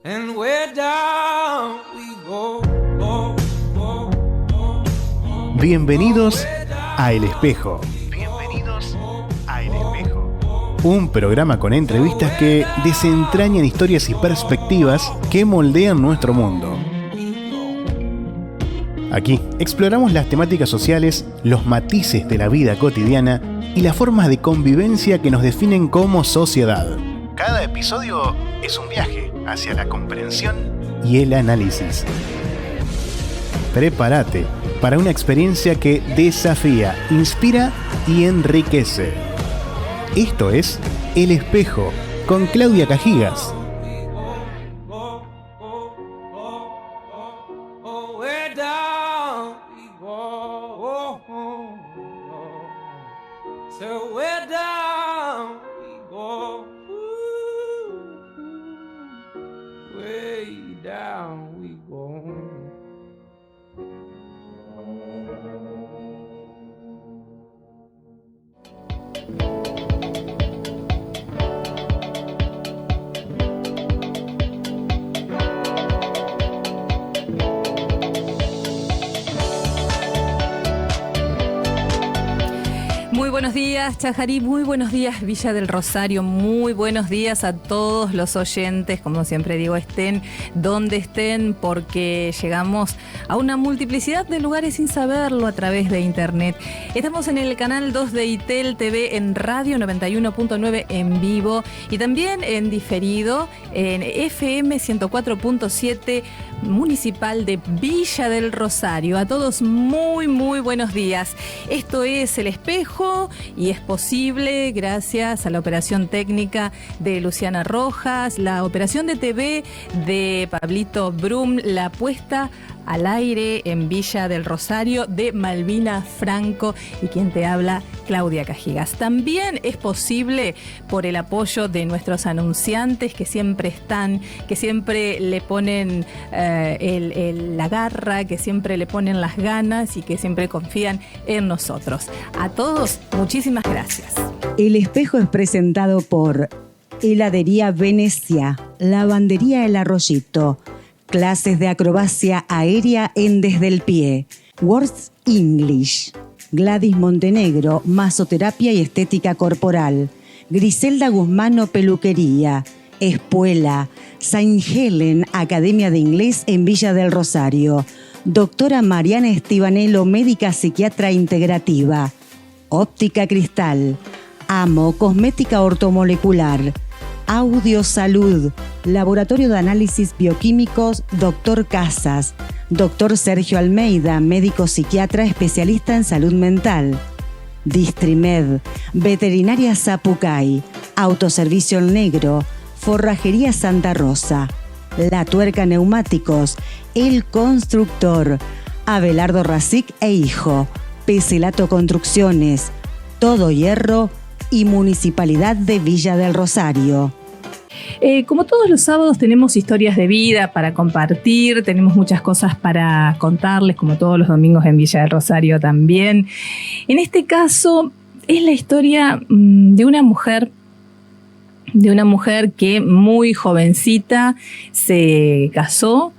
And where down we go, Bienvenidos a El Espejo. Bienvenidos a El Espejo. Un programa con entrevistas que desentrañan historias y perspectivas que moldean nuestro mundo. Aquí exploramos las temáticas sociales, los matices de la vida cotidiana y las formas de convivencia que nos definen como sociedad. Cada episodio es un viaje hacia la comprensión y el análisis. Prepárate para una experiencia que desafía, inspira y enriquece. Esto es El Espejo con Claudia Cajigas. Muy buenos días, Chajarí, muy buenos días, Villa del Rosario, muy buenos días a todos los oyentes, como siempre digo, estén donde estén, porque llegamos a una multiplicidad de lugares sin saberlo a través de internet. Estamos en el canal 2 de ITEL TV en Radio 91.9 en vivo y también en diferido en FM 104.7 Municipal de Villa del Rosario. A todos muy buenos días. Esto es El Espejo y es posible gracias a la operación técnica de Luciana Rojas, la operación de TV de Pablito Brum, la puesta al aire en Villa del Rosario de Malvina Franco y quien te habla, Claudia Cajigas. También es posible por el apoyo de nuestros anunciantes que siempre están, que siempre le ponen la garra, que siempre le ponen las ganas y que siempre confían en nosotros. A todos, muchísimas gracias. El Espejo es presentado por Heladería Venecia, Lavandería El Arroyito, clases de acrobacia aérea en Desde el Pie, Words English, Gladys Montenegro, masoterapia y estética corporal, Griselda Guzmano, peluquería, Espuela, Saint Helen, Academia de Inglés en Villa del Rosario, doctora Mariana Estibanelo, médica psiquiatra integrativa, Óptica Cristal, Amo, cosmética ortomolecular, Audio Salud, Laboratorio de Análisis Bioquímicos, Dr. Casas, Dr. Sergio Almeida, médico psiquiatra especialista en salud mental, Distrimed, Veterinaria Zapucay, Autoservicio El Negro, Forrajería Santa Rosa, La Tuerca Neumáticos, El Constructor, Abelardo Racic e Hijo, Peselato Construcciones, Todo Hierro y Municipalidad de Villa del Rosario. Como todos los sábados tenemos historias de vida para compartir, tenemos muchas cosas para contarles, como todos los domingos en Villa del Rosario también. En este caso es la historia de una mujer que muy jovencita se casó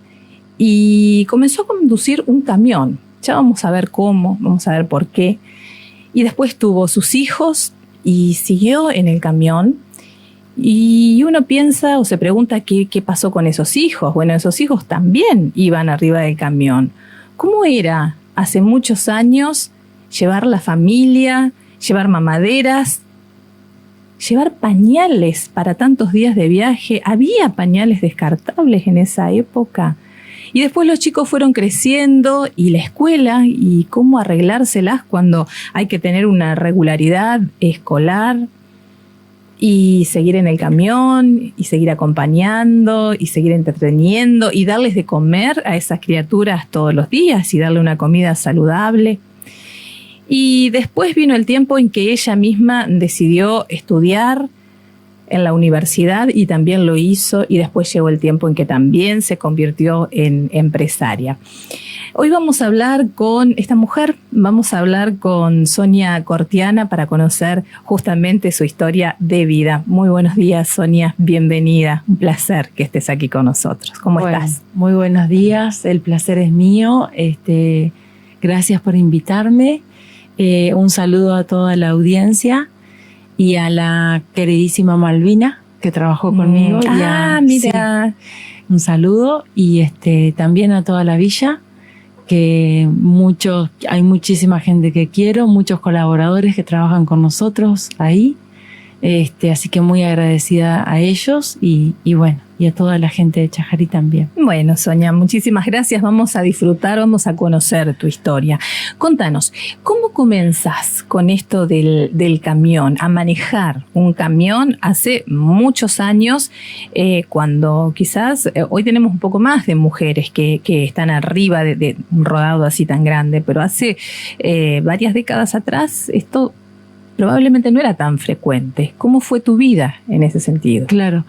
y comenzó a conducir un camión. Ya vamos a ver cómo, vamos a ver por qué. Y después tuvo sus hijos y siguió en el camión. Y uno piensa o se pregunta qué pasó con esos hijos. Bueno, esos hijos también iban arriba del camión. ¿Cómo era hace muchos años llevar la familia, llevar mamaderas, llevar pañales para tantos días de viaje? ¿Había pañales descartables en esa época? Y después los chicos fueron creciendo y la escuela y cómo arreglárselas cuando hay que tener una regularidad escolar y seguir en el camión y seguir acompañando y seguir entreteniendo y darles de comer a esas criaturas todos los días y darle una comida saludable. Y después vino el tiempo en que ella misma decidió estudiar en la universidad y también lo hizo, y después llegó el tiempo en que también se convirtió en empresaria. Hoy vamos a hablar con esta mujer, vamos a hablar con Sonia Cortiana para conocer justamente su historia de vida. Muy buenos días, Sonia, bienvenida. Un placer que estés aquí con nosotros. ¿Cómo estás? Muy buenos días, el placer es mío. Gracias por invitarme. Un saludo a toda la audiencia y a la queridísima Malvina que trabajó conmigo. Mira. Sí, un saludo y también a toda la villa, que hay muchísima gente que quiero, muchos colaboradores que trabajan con nosotros ahí. Así que muy agradecida a ellos y bueno, y a toda la gente de Chajarí también. Bueno, Sonia, muchísimas gracias. Vamos a disfrutar, vamos a conocer tu historia. Contanos, ¿cómo comenzás con esto del camión, a manejar un camión hace muchos años, cuando quizás hoy tenemos un poco más de mujeres que están arriba de un rodado así tan grande, pero hace varias décadas atrás esto probablemente no era tan frecuente. ¿Cómo fue tu vida en ese sentido? Claro.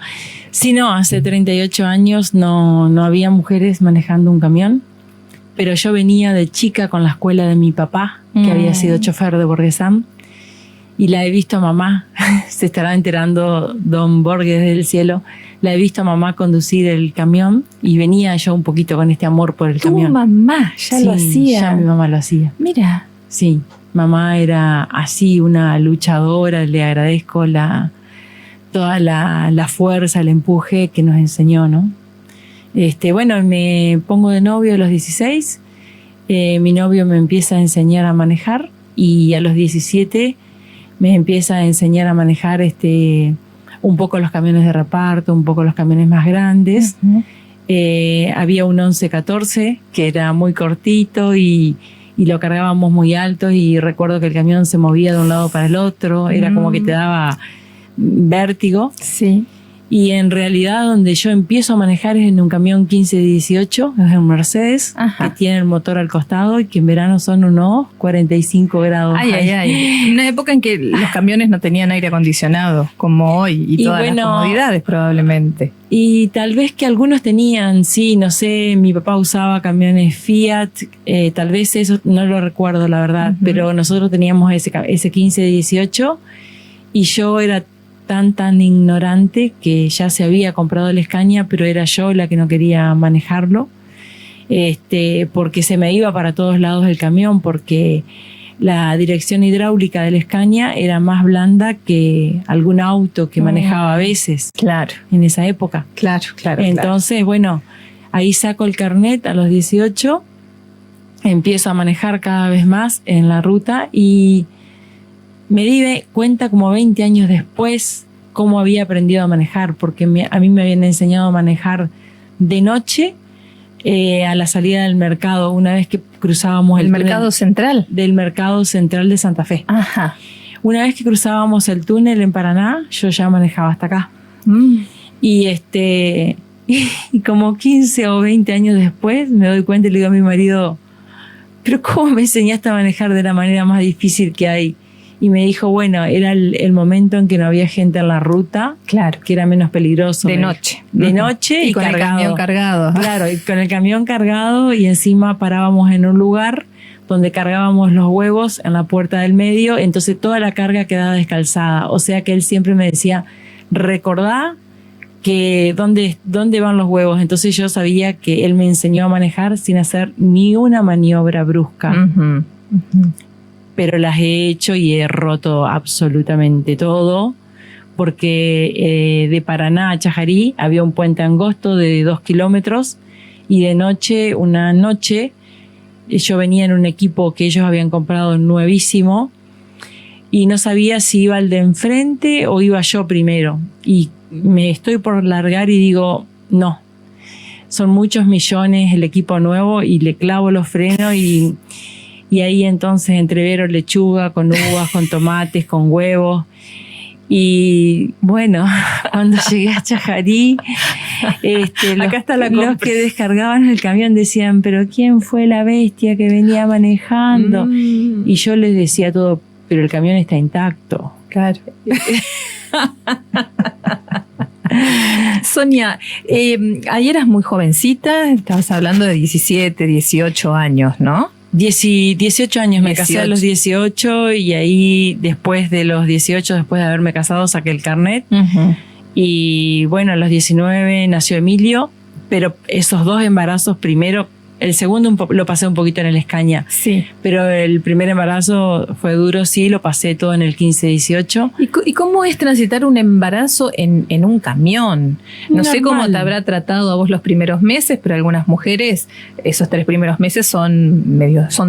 Sí, no, hace 38 años no había mujeres manejando un camión, pero yo venía de chica con la escuela de mi papá, que había sido chofer de Borgesam, y la he visto a mamá, se estará enterando don Borges del cielo, la he visto a mamá conducir el camión y venía yo un poquito con este amor por el camión. ¿Tu mamá ya lo hacía? Ya mi mamá lo hacía. Mira. Sí. Mamá era así una luchadora, le agradezco toda la fuerza, el empuje que nos enseñó, ¿no? Bueno, me pongo de novio a los 16, mi novio me empieza a enseñar a manejar y a los 17 me empieza a enseñar a manejar un poco los camiones de reparto, un poco los camiones más grandes. Uh-huh. Había un 1114 que era muy cortito y lo cargábamos muy alto y recuerdo que el camión se movía de un lado para el otro, era como que te daba vértigo. Sí. Y en realidad donde yo empiezo a manejar es en un camión 1518, es un Mercedes, que tiene el motor al costado y que en verano son unos 45 grados. Ay. Una época en que los camiones no tenían aire acondicionado como hoy y todas las comodidades probablemente. Y tal vez que algunos tenían, sí, no sé, mi papá usaba camiones Fiat, tal vez eso no lo recuerdo la verdad, pero nosotros teníamos ese 1518 y yo era tan ignorante que ya se había comprado el Scania, pero era yo la que no quería manejarlo, porque se me iba para todos lados el camión, porque la dirección hidráulica del Scania era más blanda que algún auto que manejaba a veces. Claro. En esa época. Claro. Entonces, bueno, ahí saco el carnet a los 18, empiezo a manejar cada vez más en la ruta y me di cuenta como 20 años después cómo había aprendido a manejar, porque a mí me habían enseñado a manejar de noche a la salida del mercado, una vez que cruzábamos el mercado central. Del mercado central de Santa Fe. Ajá. Una vez que cruzábamos el túnel en Paraná, yo ya manejaba hasta acá. Y como 15 o 20 años después me doy cuenta y le digo a mi marido, pero ¿cómo me enseñaste a manejar de la manera más difícil que hay? Y me dijo, bueno, era el momento en que no había gente en la ruta, claro, que era menos peligroso. De noche. De noche y con cargado. El camión cargado. Claro, y con el camión cargado y encima parábamos en un lugar donde cargábamos los huevos en la puerta del medio, entonces toda la carga quedaba descalzada. O sea que él siempre me decía, recordá que dónde van los huevos. Entonces yo sabía que él me enseñó a manejar sin hacer ni una maniobra brusca. Pero las he hecho y he roto absolutamente todo, porque de Paraná a Chajarí había un puente angosto de 2 kilómetros y de noche, una noche, yo venía en un equipo que ellos habían comprado nuevísimo y no sabía si iba el de enfrente o iba yo primero. Y me estoy por largar y digo, no, son muchos millones el equipo nuevo y le clavo los frenos y ahí entonces entrevero lechuga con uvas, con tomates, con huevos. Y bueno, cuando llegué a Chajarí, Acá está la los que descargaban el camión decían, pero ¿quién fue la bestia que venía manejando? Y yo les decía todo, pero el camión está intacto. Claro. Sonia, ahí eras muy jovencita, estabas hablando de 17, 18 años, ¿no? 18 años, me casé a los 18 y ahí después de los 18, después de haberme casado, saqué el carnet. Uh-huh. Y bueno, a los 19 nació Emilio, pero esos 2 embarazos primero, el segundo lo pasé un poquito en el Escaña. Sí. Pero el primer embarazo fue duro, sí, lo pasé todo en el 15-18. ¿Y cómo es transitar un embarazo en un camión? No sé cómo te habrá tratado a vos los primeros meses, pero algunas mujeres, esos 3 primeros meses son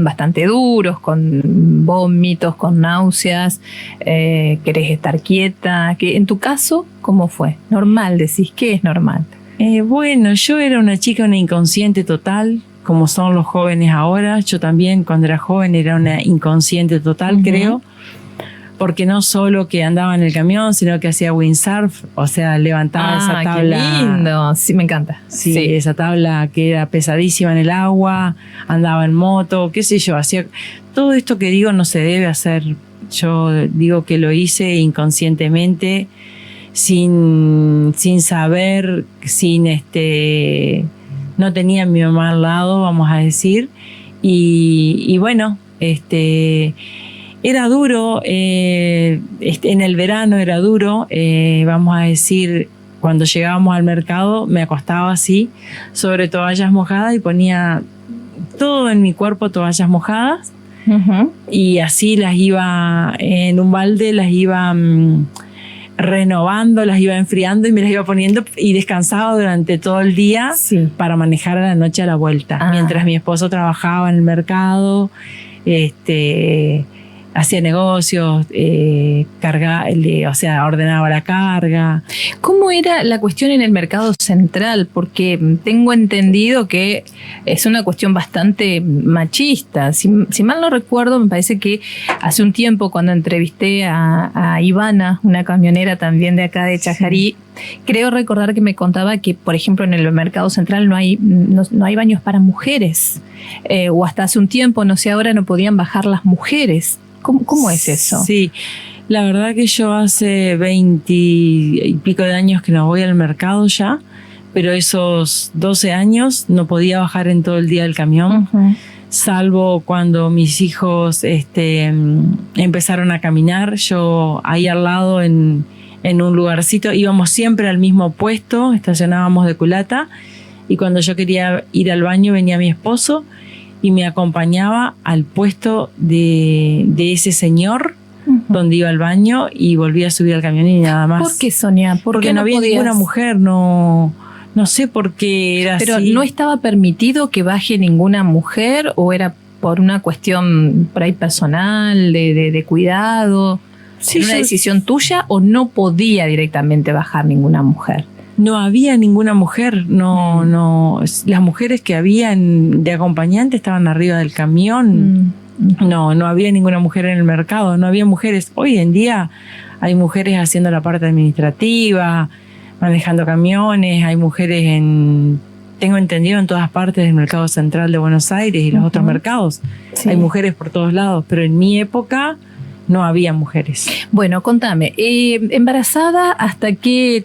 bastante duros, con vómitos, con náuseas, querés estar quieta. En tu caso, ¿cómo fue? ¿Normal? Decís, ¿qué es normal? Bueno, yo era una chica, una inconsciente total, como son los jóvenes ahora. Yo también, cuando era joven, era una inconsciente total, uh-huh. creo, porque no solo que andaba en el camión, sino que hacía windsurf, o sea, levantaba esa tabla. ¡Qué lindo! Sí, me encanta. Sí, esa tabla que era pesadísima en el agua, andaba en moto, qué sé yo, hacía todo esto que digo no se debe hacer. Yo digo que lo hice inconscientemente, sin saber, no tenía a mi mamá al lado, vamos a decir, y bueno, era duro, en el verano era duro, vamos a decir, cuando llegábamos al mercado me acostaba así, sobre toallas mojadas y ponía todo en mi cuerpo toallas mojadas, uh-huh. y así las iba, en un balde las iba renovando, las iba enfriando y me las iba poniendo y descansaba durante todo el día, sí. para manejar a la noche a la vuelta, mientras mi esposo trabajaba en el mercado, hacía negocios, ordenaba la carga. ¿Cómo era la cuestión en el mercado central? Porque tengo entendido que es una cuestión bastante machista. Si mal no recuerdo, me parece que hace un tiempo cuando entrevisté a Ivana, una camionera también de acá de Chajarí, sí. creo recordar que me contaba que, por ejemplo, en el mercado central no hay baños para mujeres. O hasta hace un tiempo, no sé ahora, no podían bajar las mujeres. ¿Cómo es eso? Sí, la verdad que yo hace 20 y pico de años que no voy al mercado ya, pero esos 12 años no podía bajar en todo el día del camión, uh-huh. salvo cuando mis hijos empezaron a caminar. Yo ahí al lado en un lugarcito, íbamos siempre al mismo puesto, estacionábamos de culata, y cuando yo quería ir al baño venía mi esposo y me acompañaba al puesto de ese señor, uh-huh. donde iba al baño, y volvía a subir al camión y nada más. ¿Por qué, Sonia? Porque no había ninguna mujer, no sé por qué era Pero así. ¿Pero no estaba permitido que baje ninguna mujer o era por una cuestión por ahí personal, de cuidado? Sí, ¿era una decisión tuya o no podía directamente bajar ninguna mujer? No había ninguna mujer, no. Las mujeres que habían de acompañante estaban arriba del camión. No había ninguna mujer en el mercado, no había mujeres. Hoy en día hay mujeres haciendo la parte administrativa, manejando camiones, hay mujeres tengo entendido, en todas partes del mercado central de Buenos Aires y los uh-huh. otros mercados. Sí. Hay mujeres por todos lados, pero en mi época no había mujeres. Bueno, contame, ¿embarazada hasta qué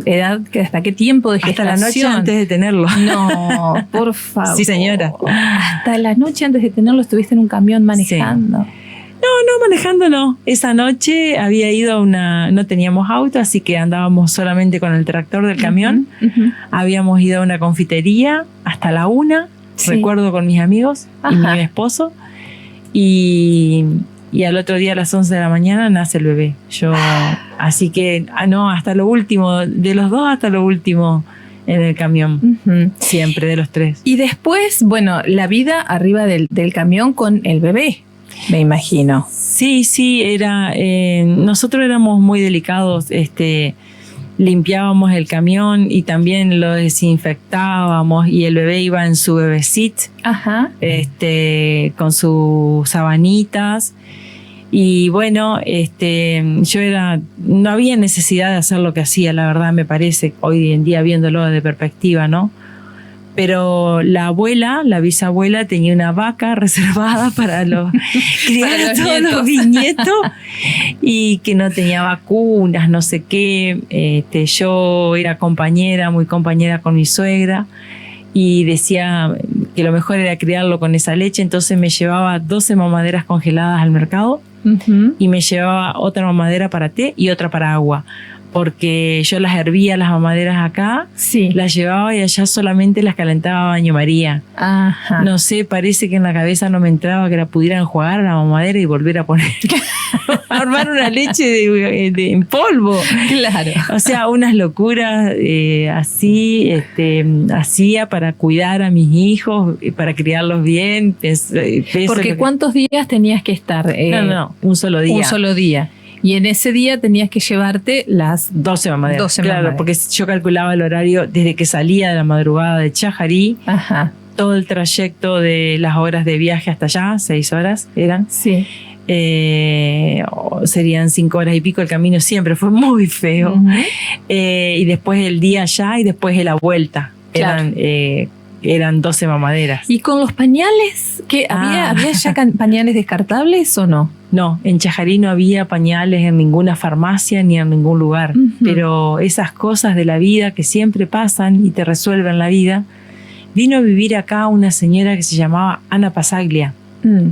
edad, hasta qué tiempo de gestación? Hasta la noche antes de tenerlo. No, por favor. Sí, señora. Hasta la noche antes de tenerlo estuviste en un camión manejando. Sí. No, manejando no. Esa noche había ido no teníamos auto, así que andábamos solamente con el tractor del camión. Uh-huh, uh-huh. Habíamos ido a una confitería hasta la 1, sí. recuerdo, con mis amigos, ajá. y mi esposo. Y al otro día a las 11 de la mañana nace el bebé. Así que, hasta lo último, de los 2 hasta lo último en el camión. Uh-huh. Siempre, de los 3. Y después, bueno, la vida arriba del camión con el bebé, me imagino. Sí, nosotros éramos muy delicados, limpiábamos el camión y también lo desinfectábamos, y el bebé iba en su bebé seat, ajá. Con sus sabanitas. Y bueno, no había necesidad de hacer lo que hacía, la verdad, me parece, hoy en día viéndolo de perspectiva, ¿no? Pero la bisabuela, tenía una vaca reservada para criar Para a los todos nietos. los bisnietos y que no tenía vacunas, no sé qué. Yo era muy compañera con mi suegra y decía que lo mejor era criarlo con esa leche, entonces me llevaba 12 mamaderas congeladas al mercado y me llevaba otra mamadera para té y otra para agua. Porque yo las hervía, las mamaderas acá, Sí. las llevaba y allá solamente las calentaba a baño María. Ajá. No sé, parece que en la cabeza no me entraba que la pudieran jugar a la mamadera y volver a poner, armar una leche en polvo. Claro. O sea, unas locuras así, hacía para cuidar a mis hijos, para criarlos bien. Porque ¿cuántos días tenías que estar? No, un solo día. Un solo día. Y en ese día tenías que llevarte las 12 mamaderas. 12 claro, mamaderas. porque yo calculaba el horario desde que salía de la madrugada de Chajarí, Ajá. todo el trayecto de las horas de viaje hasta allá, 6 horas eran. Sí. Serían 5 horas y pico, el camino siempre fue muy feo. Ujú. Y después el día allá y después de la vuelta. Claro. Eran 12 mamaderas. ¿Y con los pañales? ¿Qué, había ya pañales descartables o no? No, en Chajarí no había pañales en ninguna farmacia ni en ningún lugar. Ujú. Pero esas cosas de la vida que siempre pasan y te resuelven la vida. Vino a vivir acá una señora que se llamaba Ana Pasaglia. Mm.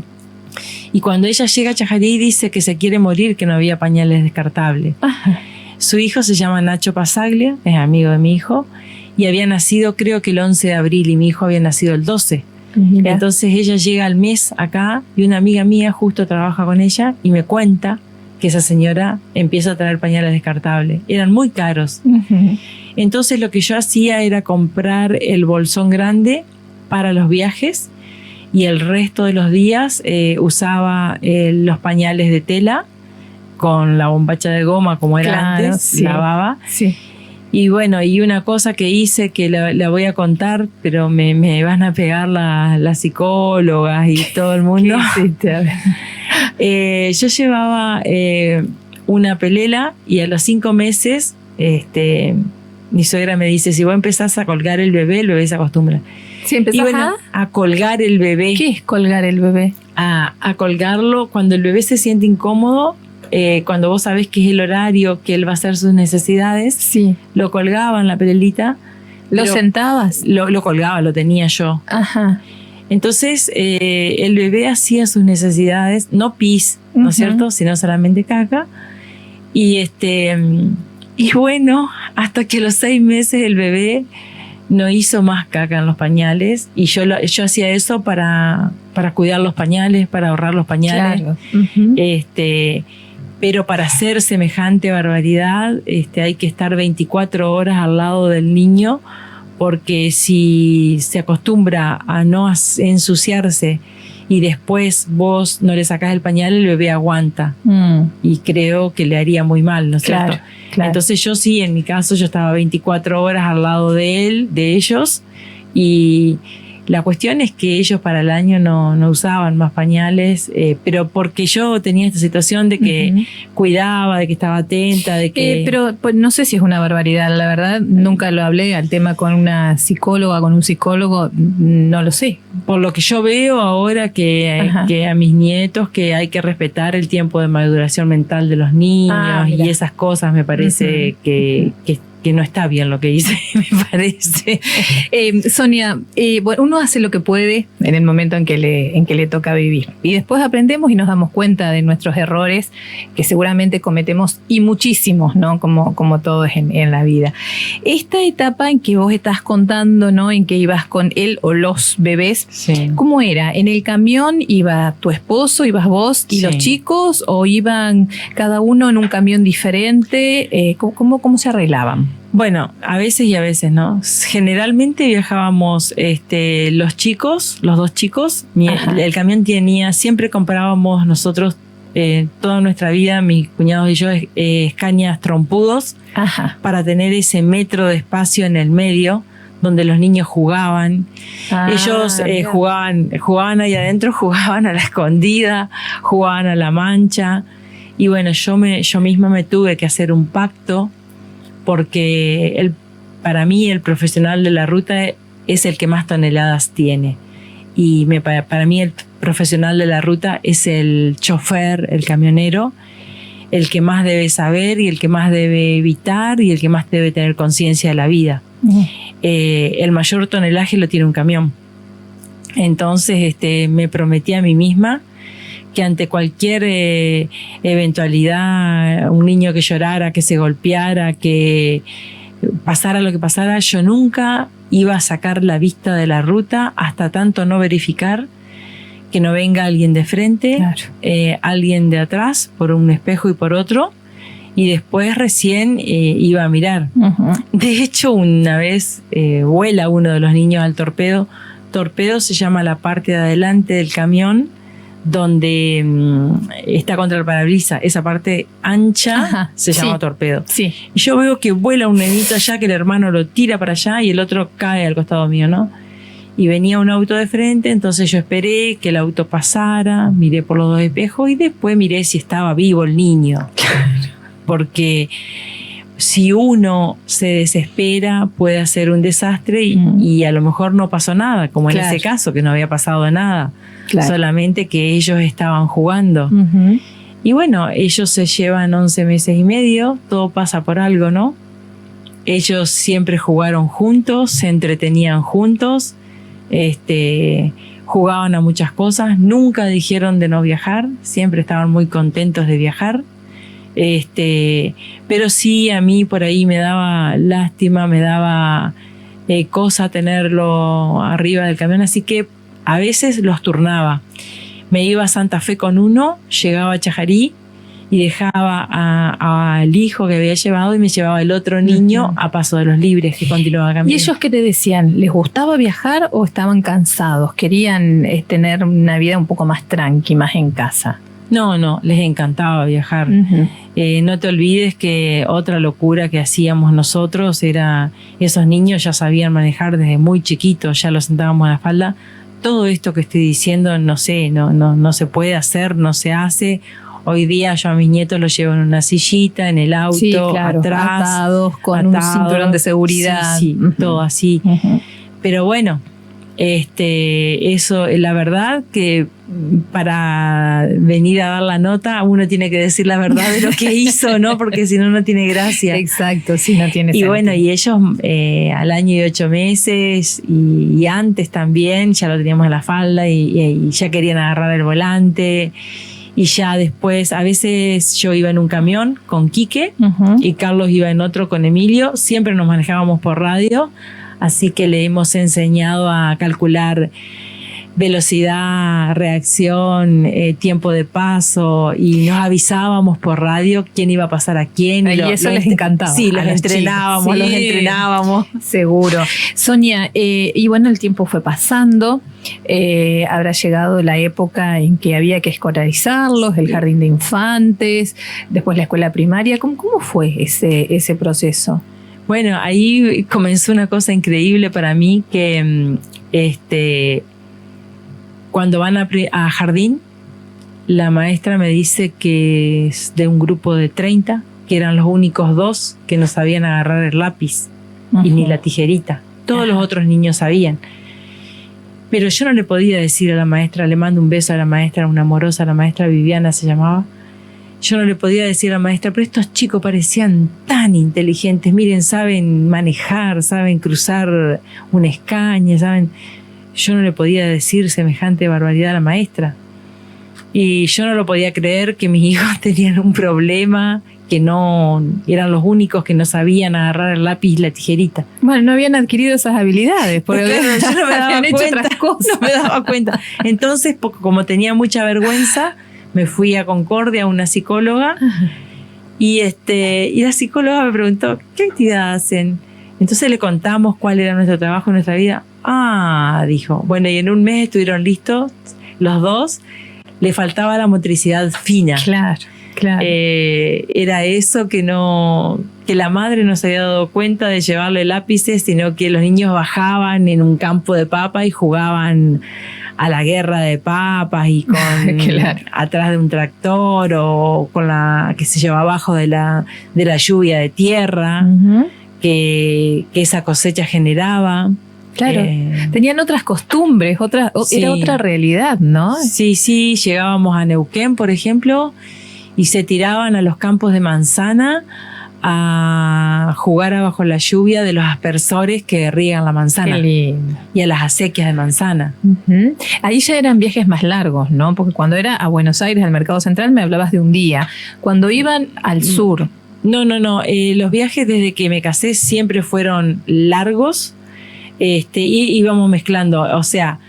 Y cuando ella llega a Chajarí dice que se quiere morir, que no había pañales descartables. Ajá. Su hijo se llama Nacho Pasaglia, es amigo de mi hijo, y había nacido creo que el 11 de abril y mi hijo había nacido el 12. Mira. Entonces ella llega al mes acá y una amiga mía justo trabaja con ella y me cuenta que esa señora empieza a traer pañales descartables. Eran muy caros. Ujú. Entonces lo que yo hacía era comprar el bolsón grande para los viajes y el resto de los días usaba los pañales de tela con la bombacha de goma como era Claro, antes, sí. lavaba. Sí. Y bueno, y una cosa que hice que la voy a contar, pero me van a pegar las psicólogas y todo el mundo. ¿Qué hiciste? A ver. Yo llevaba una pelela y a los 5 meses mi suegra me dice, si vos empezás a colgar el bebé se acostumbra. Sí, Y empezás bueno, a colgar el bebé, ¿Qué es colgar el bebé? a colgarlo cuando el bebé se siente incómodo, cuando vos sabés que es el horario, que él va a hacer sus necesidades, Sí. lo colgaba en la pelelita. ¿Lo pero sentabas? Lo colgaba, lo tenía yo. Ajá. Entonces el bebé hacía sus necesidades, no pis, ¿no es Ujú. cierto? Sino solamente caca. Y bueno, hasta que a los 6 meses el bebé no hizo más caca en los pañales y yo hacía eso para cuidar los pañales, para ahorrar los pañales. Claro. Ujú. Pero para hacer semejante barbaridad hay que estar 24 horas al lado del niño, porque si se acostumbra a no ensuciarse y después vos no le sacás el pañal, el bebé aguanta Mm. y creo que le haría muy mal, ¿no es Claro, cierto? claro. Entonces yo sí, en mi caso yo estaba 24 horas al lado de ellos, y la cuestión es que ellos para el año no usaban más pañales, pero porque yo tenía esta situación de que Ujú. cuidaba, de que estaba atenta, de que... Pero pues, no sé si es una barbaridad, la verdad, nunca lo hablé al tema con una psicóloga, con un psicólogo, no lo sé. Por lo que yo veo ahora Ajá. que a mis nietos, que hay que respetar el tiempo de maduración mental de los niños Mira. y esas cosas, me parece Ujú. que no está bien lo que hice, me parece. Sonia, bueno, uno hace lo que puede en el momento en que le toca vivir. Y después aprendemos y nos damos cuenta de nuestros errores que seguramente cometemos, y muchísimos, ¿no? Como todos en la vida. Esta etapa en que vos estás contando, ¿no? En que ibas con él o los bebés, Sí. ¿cómo era? ¿En el camión iba tu esposo, ibas vos y Sí. los chicos, o iban cada uno en un camión diferente? ¿Cómo se arreglaban? Bueno, a veces y a veces, ¿no? Generalmente viajábamos los chicos, los 2 chicos. Ajá. El camión siempre comprábamos nosotros toda nuestra vida, mis cuñados y yo, escañas trompudos Ajá. para tener ese metro de espacio en el medio donde los niños jugaban. Ellos mira. jugaban ahí adentro, jugaban a la escondida, jugaban a la mancha. Y bueno, yo misma me tuve que hacer un pacto, porque para mí el profesional de la ruta es el que más toneladas tiene. Y para mí el profesional de la ruta es el chofer, el camionero, el que más debe saber y el que más debe evitar y el que más debe tener conciencia de la vida. El mayor tonelaje lo tiene un camión. Entonces me prometí a mí misma que ante cualquier eventualidad, un niño que llorara, que se golpeara, que pasara lo que pasara, yo nunca iba a sacar la vista de la ruta hasta tanto no verificar que no venga alguien de frente, claro, alguien de atrás, por un espejo y por otro, y después recién iba a mirar. De hecho, una vez vuela uno de los niños al torpedo. Torpedo se llama la parte de adelante del camión donde está contra el parabrisas. Esa parte ancha se llama torpedo. Sí. Y yo veo que vuela un nenito allá, que el hermano lo tira para allá y el otro cae al costado mío, ¿no? Y venía un auto de frente, entonces yo esperé que el auto pasara, miré por los dos espejos y después miré si estaba vivo el niño. Porque si uno se desespera puede hacer un desastre y a lo mejor no pasó nada, como en ese caso, que no había pasado nada, solamente que ellos estaban jugando. Y bueno, ellos se llevan 11 meses y medio, todo pasa por algo, ¿no? Ellos siempre jugaron juntos, se entretenían juntos, jugaban a muchas cosas, nunca dijeron de no viajar, siempre estaban muy contentos de viajar. Pero sí, a mí por ahí me daba lástima, me daba cosa tenerlo arriba del camión, así que a veces los turnaba. Me iba a Santa Fe con uno, llegaba a Chajarí y dejaba al hijo que había llevado y me llevaba el otro niño a Paso de los Libres, que continuaba caminando. ¿Y ellos qué te decían? ¿Les gustaba viajar o estaban cansados? ¿Querían tener una vida un poco más tranqui, más en casa? No, les encantaba viajar. No te olvides que otra locura que hacíamos nosotros era, esos niños ya sabían manejar desde muy chiquitos, ya los sentábamos a la falda. Todo esto que estoy diciendo, no sé, no se puede hacer, no se hace. Hoy día yo a mis nietos los llevo en una sillita, en el auto, atrás. Atados, con un cinturón de seguridad. Sí, todo así. Pero bueno, eso, la verdad que para venir a dar la nota uno tiene que decir la verdad de lo que hizo, ¿no? Porque si no, no tiene gracia. Exacto, sí, no tiene sentido. Y bueno, y ellos al año y 8 meses y antes también ya lo teníamos en la falda y ya querían agarrar el volante. Y ya después, a veces yo iba en un camión con Quique y Carlos iba en otro con Emilio. Siempre nos manejábamos por radio, así que le hemos enseñado a calcular velocidad, reacción, tiempo de paso, y nos avisábamos por radio quién iba a pasar a quién. Y eso les encantaba. Sí, los entrenábamos. Seguro. Sonia, y bueno, el tiempo fue pasando. Habrá llegado la época en que había que escolarizarlos, el jardín de infantes, después la escuela primaria. ¿Cómo fue ese proceso? Bueno, ahí comenzó una cosa increíble para mí, que cuando van a jardín, la maestra me dice que es de un grupo de 30, que eran los únicos 2 que no sabían agarrar el lápiz y ni la tijerita. Todos los otros niños sabían. Pero yo no le podía decir a la maestra, le mando un beso a la maestra, una amorosa, la maestra Viviana se llamaba. Yo no le podía decir a la maestra, pero estos chicos parecían tan inteligentes, miren, saben manejar, saben cruzar una escaña, saben. Yo no le podía decir semejante barbaridad a la maestra. Y yo no lo podía creer que mis hijos tenían un problema, que no eran los únicos que no sabían agarrar el lápiz y la tijerita. Bueno, no habían adquirido esas habilidades, porque yo no me daba habían hecho otras cosas. No me daba cuenta. Entonces, como tenía mucha vergüenza, me fui a Concordia, a una psicóloga, y la psicóloga me preguntó, ¿qué actividad hacen? Entonces le contamos cuál era nuestro trabajo, nuestra vida. Dijo, bueno, y en un mes estuvieron listos los 2. Le faltaba la motricidad fina. Claro. Era eso que la madre no se había dado cuenta de llevarle lápices, sino que los niños bajaban en un campo de papa y jugaban a la guerra de papas y con atrás de un tractor o con la que se lleva abajo de la lluvia de tierra que esa cosecha generaba. Claro, tenían otras costumbres, Sí. Era otra realidad, ¿no? Sí, llegábamos a Neuquén, por ejemplo, y se tiraban a los campos de manzana a jugar abajo la lluvia de los aspersores que riegan la manzana. Qué lindo. Y a las acequias de manzana. Ujú. Ahí ya eran viajes más largos, ¿no? Porque cuando era a Buenos Aires, al Mercado Central, me hablabas de un día. Cuando iban al sur. No. Los viajes desde que me casé siempre fueron largos. Y íbamos mezclando. O sea,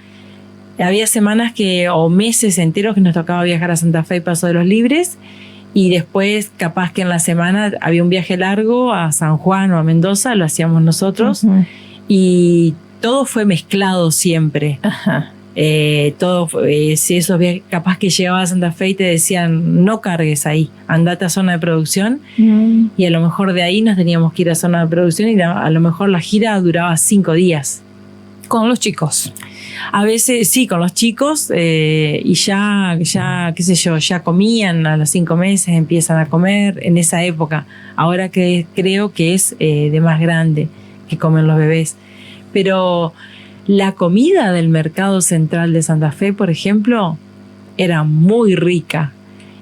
había semanas o meses enteros que nos tocaba viajar a Santa Fe y Paso de los Libres. Y después, capaz que en la semana había un viaje largo a San Juan o a Mendoza, lo hacíamos nosotros. Ujú. Y todo fue mezclado siempre. Ajá. Si esos viajes, capaz que llegaba a Santa Fe y te decían, no cargues ahí, andate a zona de producción. Y a lo mejor de ahí nos teníamos que ir a zona de producción y a lo mejor la gira duraba 5 días. Con los chicos. A veces sí, con los chicos, y ya, qué sé yo, ya comían a los 5 meses, empiezan a comer en esa época. Ahora que creo que es de más grande que comen los bebés. Pero la comida del Mercado Central de Santa Fe, por ejemplo, era muy rica.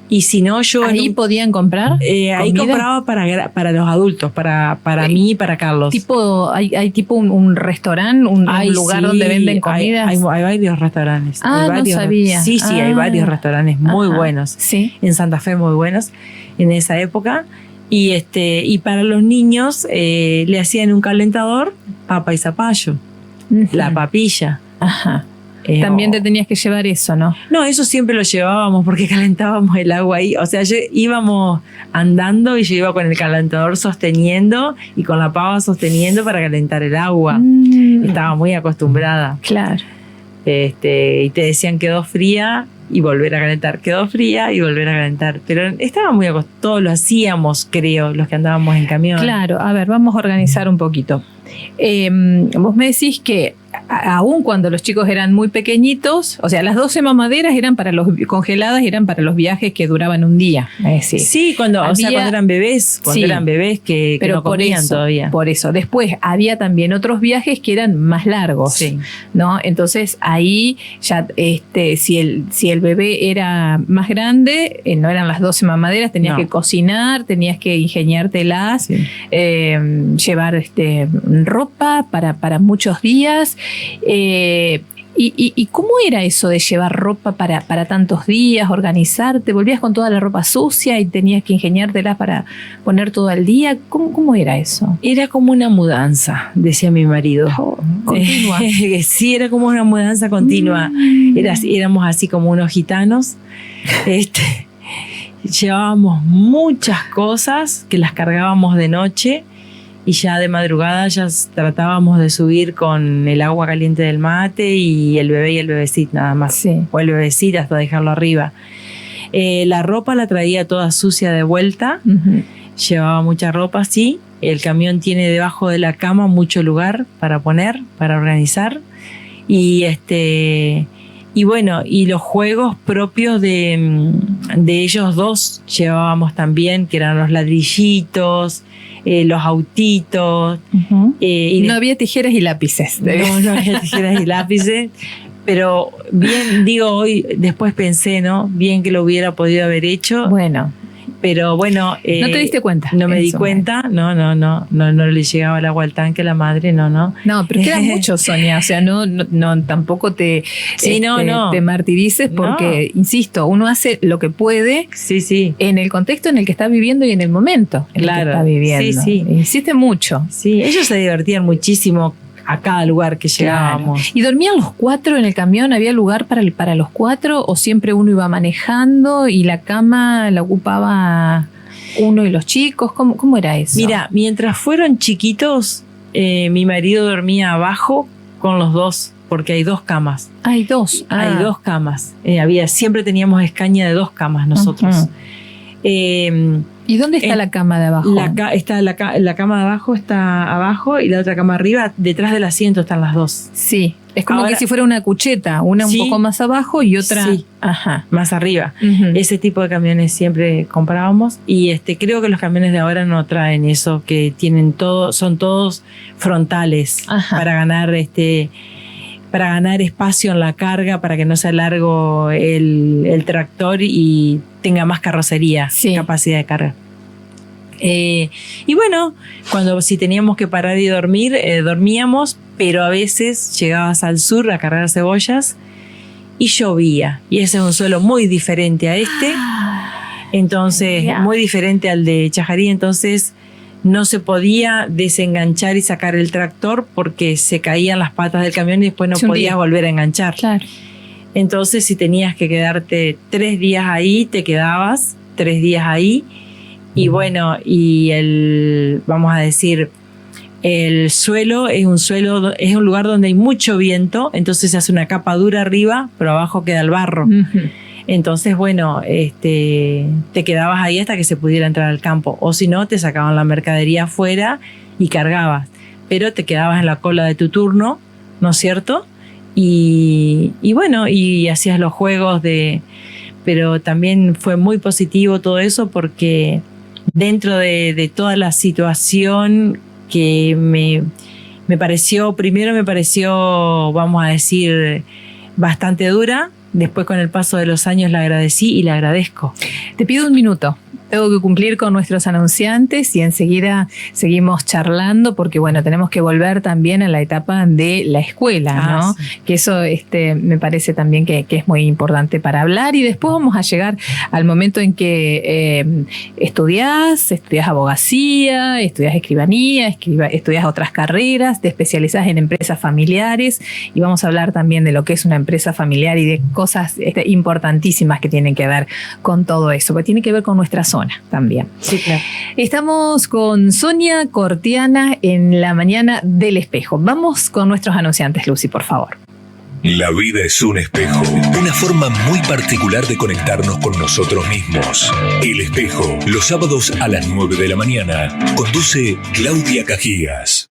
Y si no, yo... ¿Ahí podían comprar? Ahí compraba para los adultos, para mí y para Carlos. ¿Hay tipo un restaurante, un lugar donde venden comidas? Hay varios restaurantes. Ah, hay varios, no sabía. Sí, hay varios restaurantes muy buenos. Sí. En Santa Fe muy buenos en esa época. Y para los niños le hacían un calentador, papa y zapallo, la papilla. Ajá. También te tenías que llevar eso, ¿no? No, eso siempre lo llevábamos porque calentábamos el agua ahí. O sea, íbamos andando y yo iba con el calentador sosteniendo y con la pava sosteniendo para calentar el agua. Estaba muy acostumbrada. Claro. Y te decían quedó fría y volver a calentar, quedó fría y volver a calentar. Pero estaba muy acostumbrada. Todos lo hacíamos, creo, los que andábamos en camión. Claro, a ver, vamos a organizar un poquito. Vos me decís que aún cuando los chicos eran muy pequeñitos, o sea, las 12 mamaderas eran congeladas eran para los viajes que duraban un día. Es decir, sí, cuando eran bebés, que pero no comían todavía. Por eso, después había también otros viajes que eran más largos, sí. ¿no? Entonces ahí ya, si el bebé era más grande, no eran las 12 mamaderas, tenías que cocinar, tenías que ingeniártelas, sí. Llevar ropa para muchos días. ¿Y cómo era eso de llevar ropa para tantos días, organizarte? ¿Volvías con toda la ropa sucia y tenías que ingeniártela para poner todo al día? ¿Cómo era eso? Era como una mudanza, decía mi marido. Continua. Sí, era como una mudanza continua. Éramos así como unos gitanos. Llevábamos muchas cosas que las cargábamos de noche. Y ya de madrugada ya tratábamos de subir con el agua caliente del mate y el bebé y el bebecito nada más. Sí. O el bebecito hasta dejarlo arriba. La ropa la traía toda sucia de vuelta. Uh-huh. Llevaba mucha ropa, sí. El camión tiene debajo de la cama mucho lugar para poner, para organizar. Y bueno, y los juegos propios de ellos dos llevábamos también, que eran los ladrillitos, los autitos. Uh-huh. No había tijeras y lápices. No había tijeras y lápices. Pero bien, digo, después pensé, ¿no? Bien que lo hubiera podido haber hecho. Bueno. Pero bueno. ¿No te diste cuenta? No me di cuenta. No le llegaba el agua al tanque a la madre, no. No, pero queda mucho, Sonia. O sea, no tampoco te martirices porque, insisto, uno hace lo que puede. Sí. En el contexto en el que está viviendo y en el momento en el que está viviendo. Sí. Hiciste mucho. Sí, ellos se divertían muchísimo a cada lugar que llegábamos. Claro. ¿Y dormían los 4 en el camión? ¿Había lugar para los 4 o siempre uno iba manejando y la cama la ocupaba uno y los chicos? ¿Cómo era eso? Mira, mientras fueron chiquitos, mi marido dormía abajo con los dos, porque hay 2 camas. Hay 2. Hay 2 camas. Siempre teníamos escaña de 2 camas nosotros. Uh-huh. ¿Y dónde está la cama de abajo? La cama de abajo está abajo y la otra cama arriba. Detrás del asiento están las 2. Sí. Es como ahora, que si fuera una cucheta, una sí, un poco más abajo y otra más arriba. Uh-huh. Ese tipo de camiones siempre comprábamos y creo que los camiones de ahora no traen eso, que tienen son todos frontales para ganar espacio en la carga, para que no sea largo el tractor y tenga más carrocería, capacidad de carga. Y bueno, si teníamos que parar y dormir, dormíamos, pero a veces llegabas al sur a cargar cebollas y llovía. Y ese es un suelo muy diferente a entonces muy diferente al de Chajarí, entonces no se podía desenganchar y sacar el tractor porque se caían las patas del camión y después no podías volver a enganchar. Claro. Entonces, si tenías que quedarte 3 días ahí, te quedabas 3 días ahí. Y bueno, vamos a decir, el suelo es un lugar donde hay mucho viento, entonces se hace una capa dura arriba, pero abajo queda el barro. Uh-huh. Entonces, bueno, te quedabas ahí hasta que se pudiera entrar al campo. O si no, te sacaban la mercadería afuera y cargabas. Pero te quedabas en la cola de tu turno, ¿no es cierto? Y bueno, y hacías los juegos pero también fue muy positivo todo eso porque dentro de toda la situación que me pareció, vamos a decir, bastante dura. Después, con el paso de los años, la agradecí y la agradezco. Te pido un minuto. Tengo que cumplir con nuestros anunciantes y enseguida seguimos charlando porque, bueno, tenemos que volver también a la etapa de la escuela, ¿no? Sí. Que eso me parece también que es muy importante para hablar y después vamos a llegar al momento en que estudiás abogacía, estudiás escribanía, estudiás otras carreras, te especializás en empresas familiares y vamos a hablar también de lo que es una empresa familiar y de cosas importantísimas que tienen que ver con todo eso, porque tiene que ver con nuestra zona también. Sí, claro. Estamos con Sonia Cortiana en la mañana del espejo. Vamos con nuestros anunciantes, Lucy, por favor. La vida es un espejo, una forma muy particular de conectarnos con nosotros mismos. El Espejo, los sábados a las 9 de la mañana, conduce Claudia Cajías.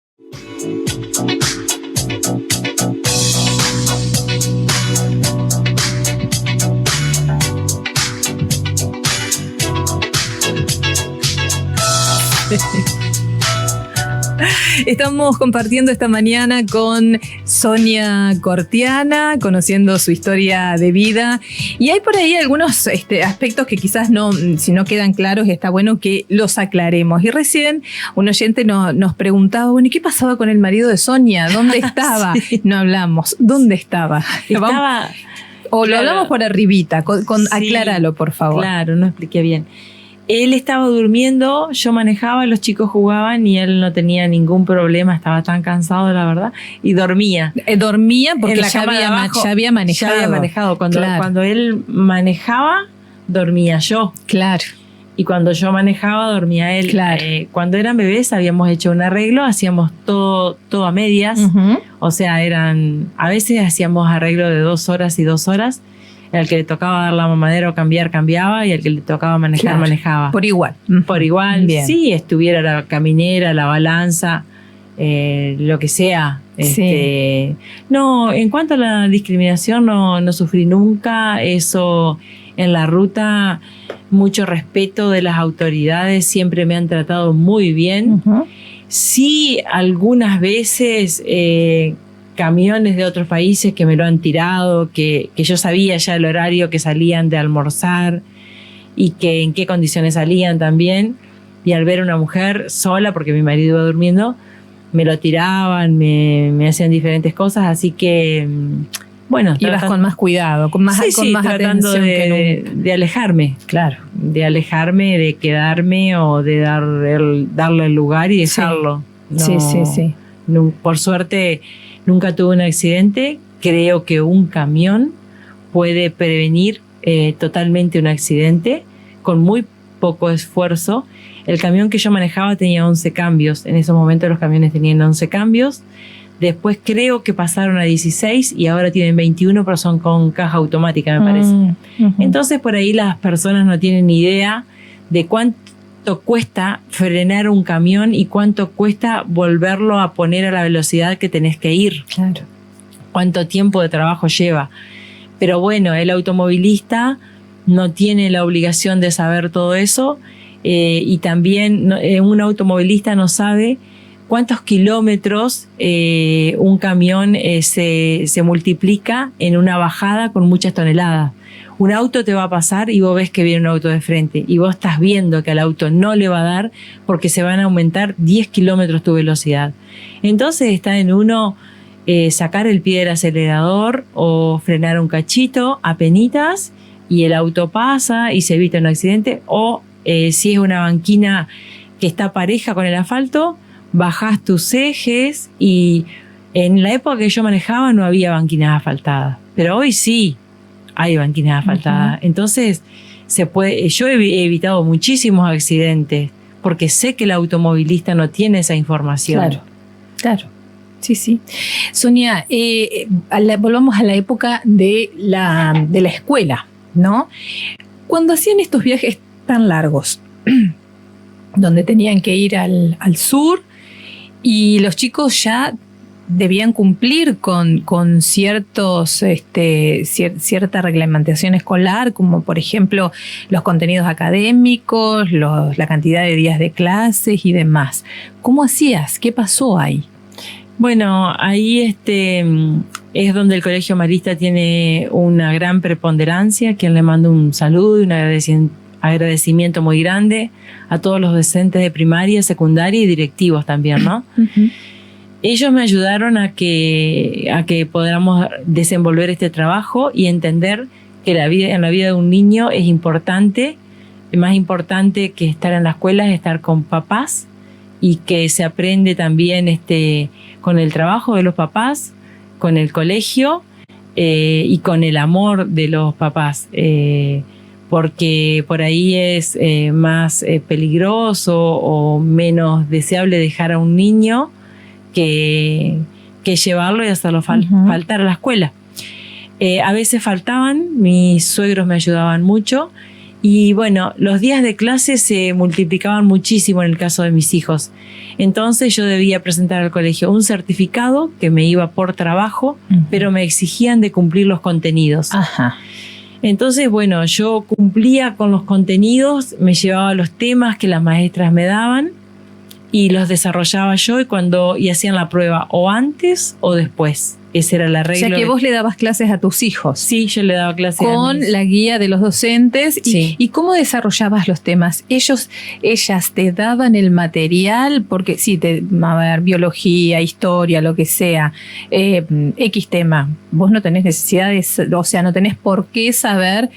Estamos compartiendo esta mañana con Sonia Cortiana, conociendo su historia de vida. Y hay por ahí algunos aspectos que quizás si no quedan claros, está bueno que los aclaremos. Y recién un oyente nos preguntaba, bueno, ¿y qué pasaba con el marido de Sonia? ¿Dónde estaba? Sí. No hablamos. ¿Dónde estaba? Lo hablamos por arribita. Acláralo, por favor. Claro, no expliqué bien. Él estaba durmiendo, yo manejaba, los chicos jugaban y él no tenía ningún problema, estaba tan cansado, la verdad, y dormía. Dormía porque ya había manejado. Ya había manejado. Cuando él manejaba, dormía yo. Claro. Y cuando yo manejaba, dormía él. Claro. Cuando eran bebés habíamos hecho un arreglo, hacíamos todo a medias. Uh-huh. O sea, a veces hacíamos arreglo de 2 horas y 2 horas. El que le tocaba dar la mamadera o cambiaba y el que le tocaba manejar, manejaba. Por igual. Por igual, bien. Sí, estuviera la caminera, la balanza, lo que sea. Sí. No, en cuanto a la discriminación no sufrí nunca. Eso en la ruta, mucho respeto de las autoridades, siempre me han tratado muy bien. Uh-huh. Sí, algunas veces camiones de otros países que me lo han tirado, que yo sabía ya el horario que salían de almorzar y que en qué condiciones salían también. Y al ver a una mujer sola, porque mi marido iba durmiendo, me lo tiraban, me hacían diferentes cosas, así que bueno. Ibas con más cuidado, con más tratando atención de alejarme. Claro. De alejarme, de quedarme o de darle el lugar y dejarlo. Sí. No, por suerte nunca tuve un accidente. Creo que un camión puede prevenir totalmente un accidente con muy poco esfuerzo. El camión que yo manejaba tenía 11 cambios. En esos momentos los camiones tenían 11 cambios. Después creo que pasaron a 16 y ahora tienen 21, pero son con caja automática, me parece. Uh-huh. Entonces por ahí las personas no tienen ni idea de cuánto cuesta frenar un camión y cuánto cuesta volverlo a poner a la velocidad que tenés que ir. Claro. cuánto tiempo de trabajo lleva. Pero bueno, el automovilista no tiene la obligación de saber todo eso, y también un automovilista no sabe cuántos kilómetros un camión se multiplica en una bajada con muchas toneladas. Un auto te va a pasar y vos ves que viene un auto de frente y vos estás viendo que al auto no le va a dar porque se van a aumentar 10 kilómetros tu velocidad. Entonces está en uno sacar el pie del acelerador o frenar un cachito apenitas y el auto pasa y se evita un accidente, o si es una banquina que está pareja con el asfalto, bajás tus ejes. Y en la época que yo manejaba no había banquinas asfaltadas, pero hoy sí hay banquinas asfaltadas. Entonces yo he evitado muchísimos accidentes porque sé que el automovilista no tiene esa información. Claro. Sí. Sonia, volvamos a la época de la escuela, ¿no? Cuando hacían estos viajes tan largos, donde tenían que ir al sur, y los chicos ya debían cumplir con cierta reglamentación escolar, como por ejemplo los contenidos académicos, la cantidad de días de clases y demás. ¿Cómo hacías? ¿Qué pasó ahí? Bueno, ahí es donde el Colegio Marista tiene una gran preponderancia, a quien le mando un saludo y un agradecimiento muy grande a todos los docentes de primaria, secundaria y directivos también, ¿no? Uh-huh. Ellos me ayudaron a que podamos desenvolver este trabajo y entender que en la vida de un niño es importante, más importante que estar en la escuela es estar con papás, y que se aprende también con el trabajo de los papás, con el colegio y con el amor de los papás, porque por ahí es más peligroso o menos deseable dejar a un niño que llevarlo y hacerlo faltar a la escuela. A veces faltaban, mis suegros me ayudaban mucho. Y bueno, los días de clase se multiplicaban muchísimo en el caso de mis hijos. Entonces yo debía presentar al colegio un certificado que me iba por trabajo, pero me exigían de cumplir los contenidos. Ajá. Entonces, bueno, yo cumplía con los contenidos, me llevaba los temas que las maestras me daban y los desarrollaba yo y hacían la prueba o antes o después. Esa era la regla. O sea que vos le dabas clases a tus hijos. Sí, yo le daba clases con la guía de los docentes. Sí. ¿Y cómo desarrollabas los temas? Ellas te daban el material, porque sí, a ver, biología, historia, lo que sea, X tema. Vos no tenés necesidad no tenés por qué saber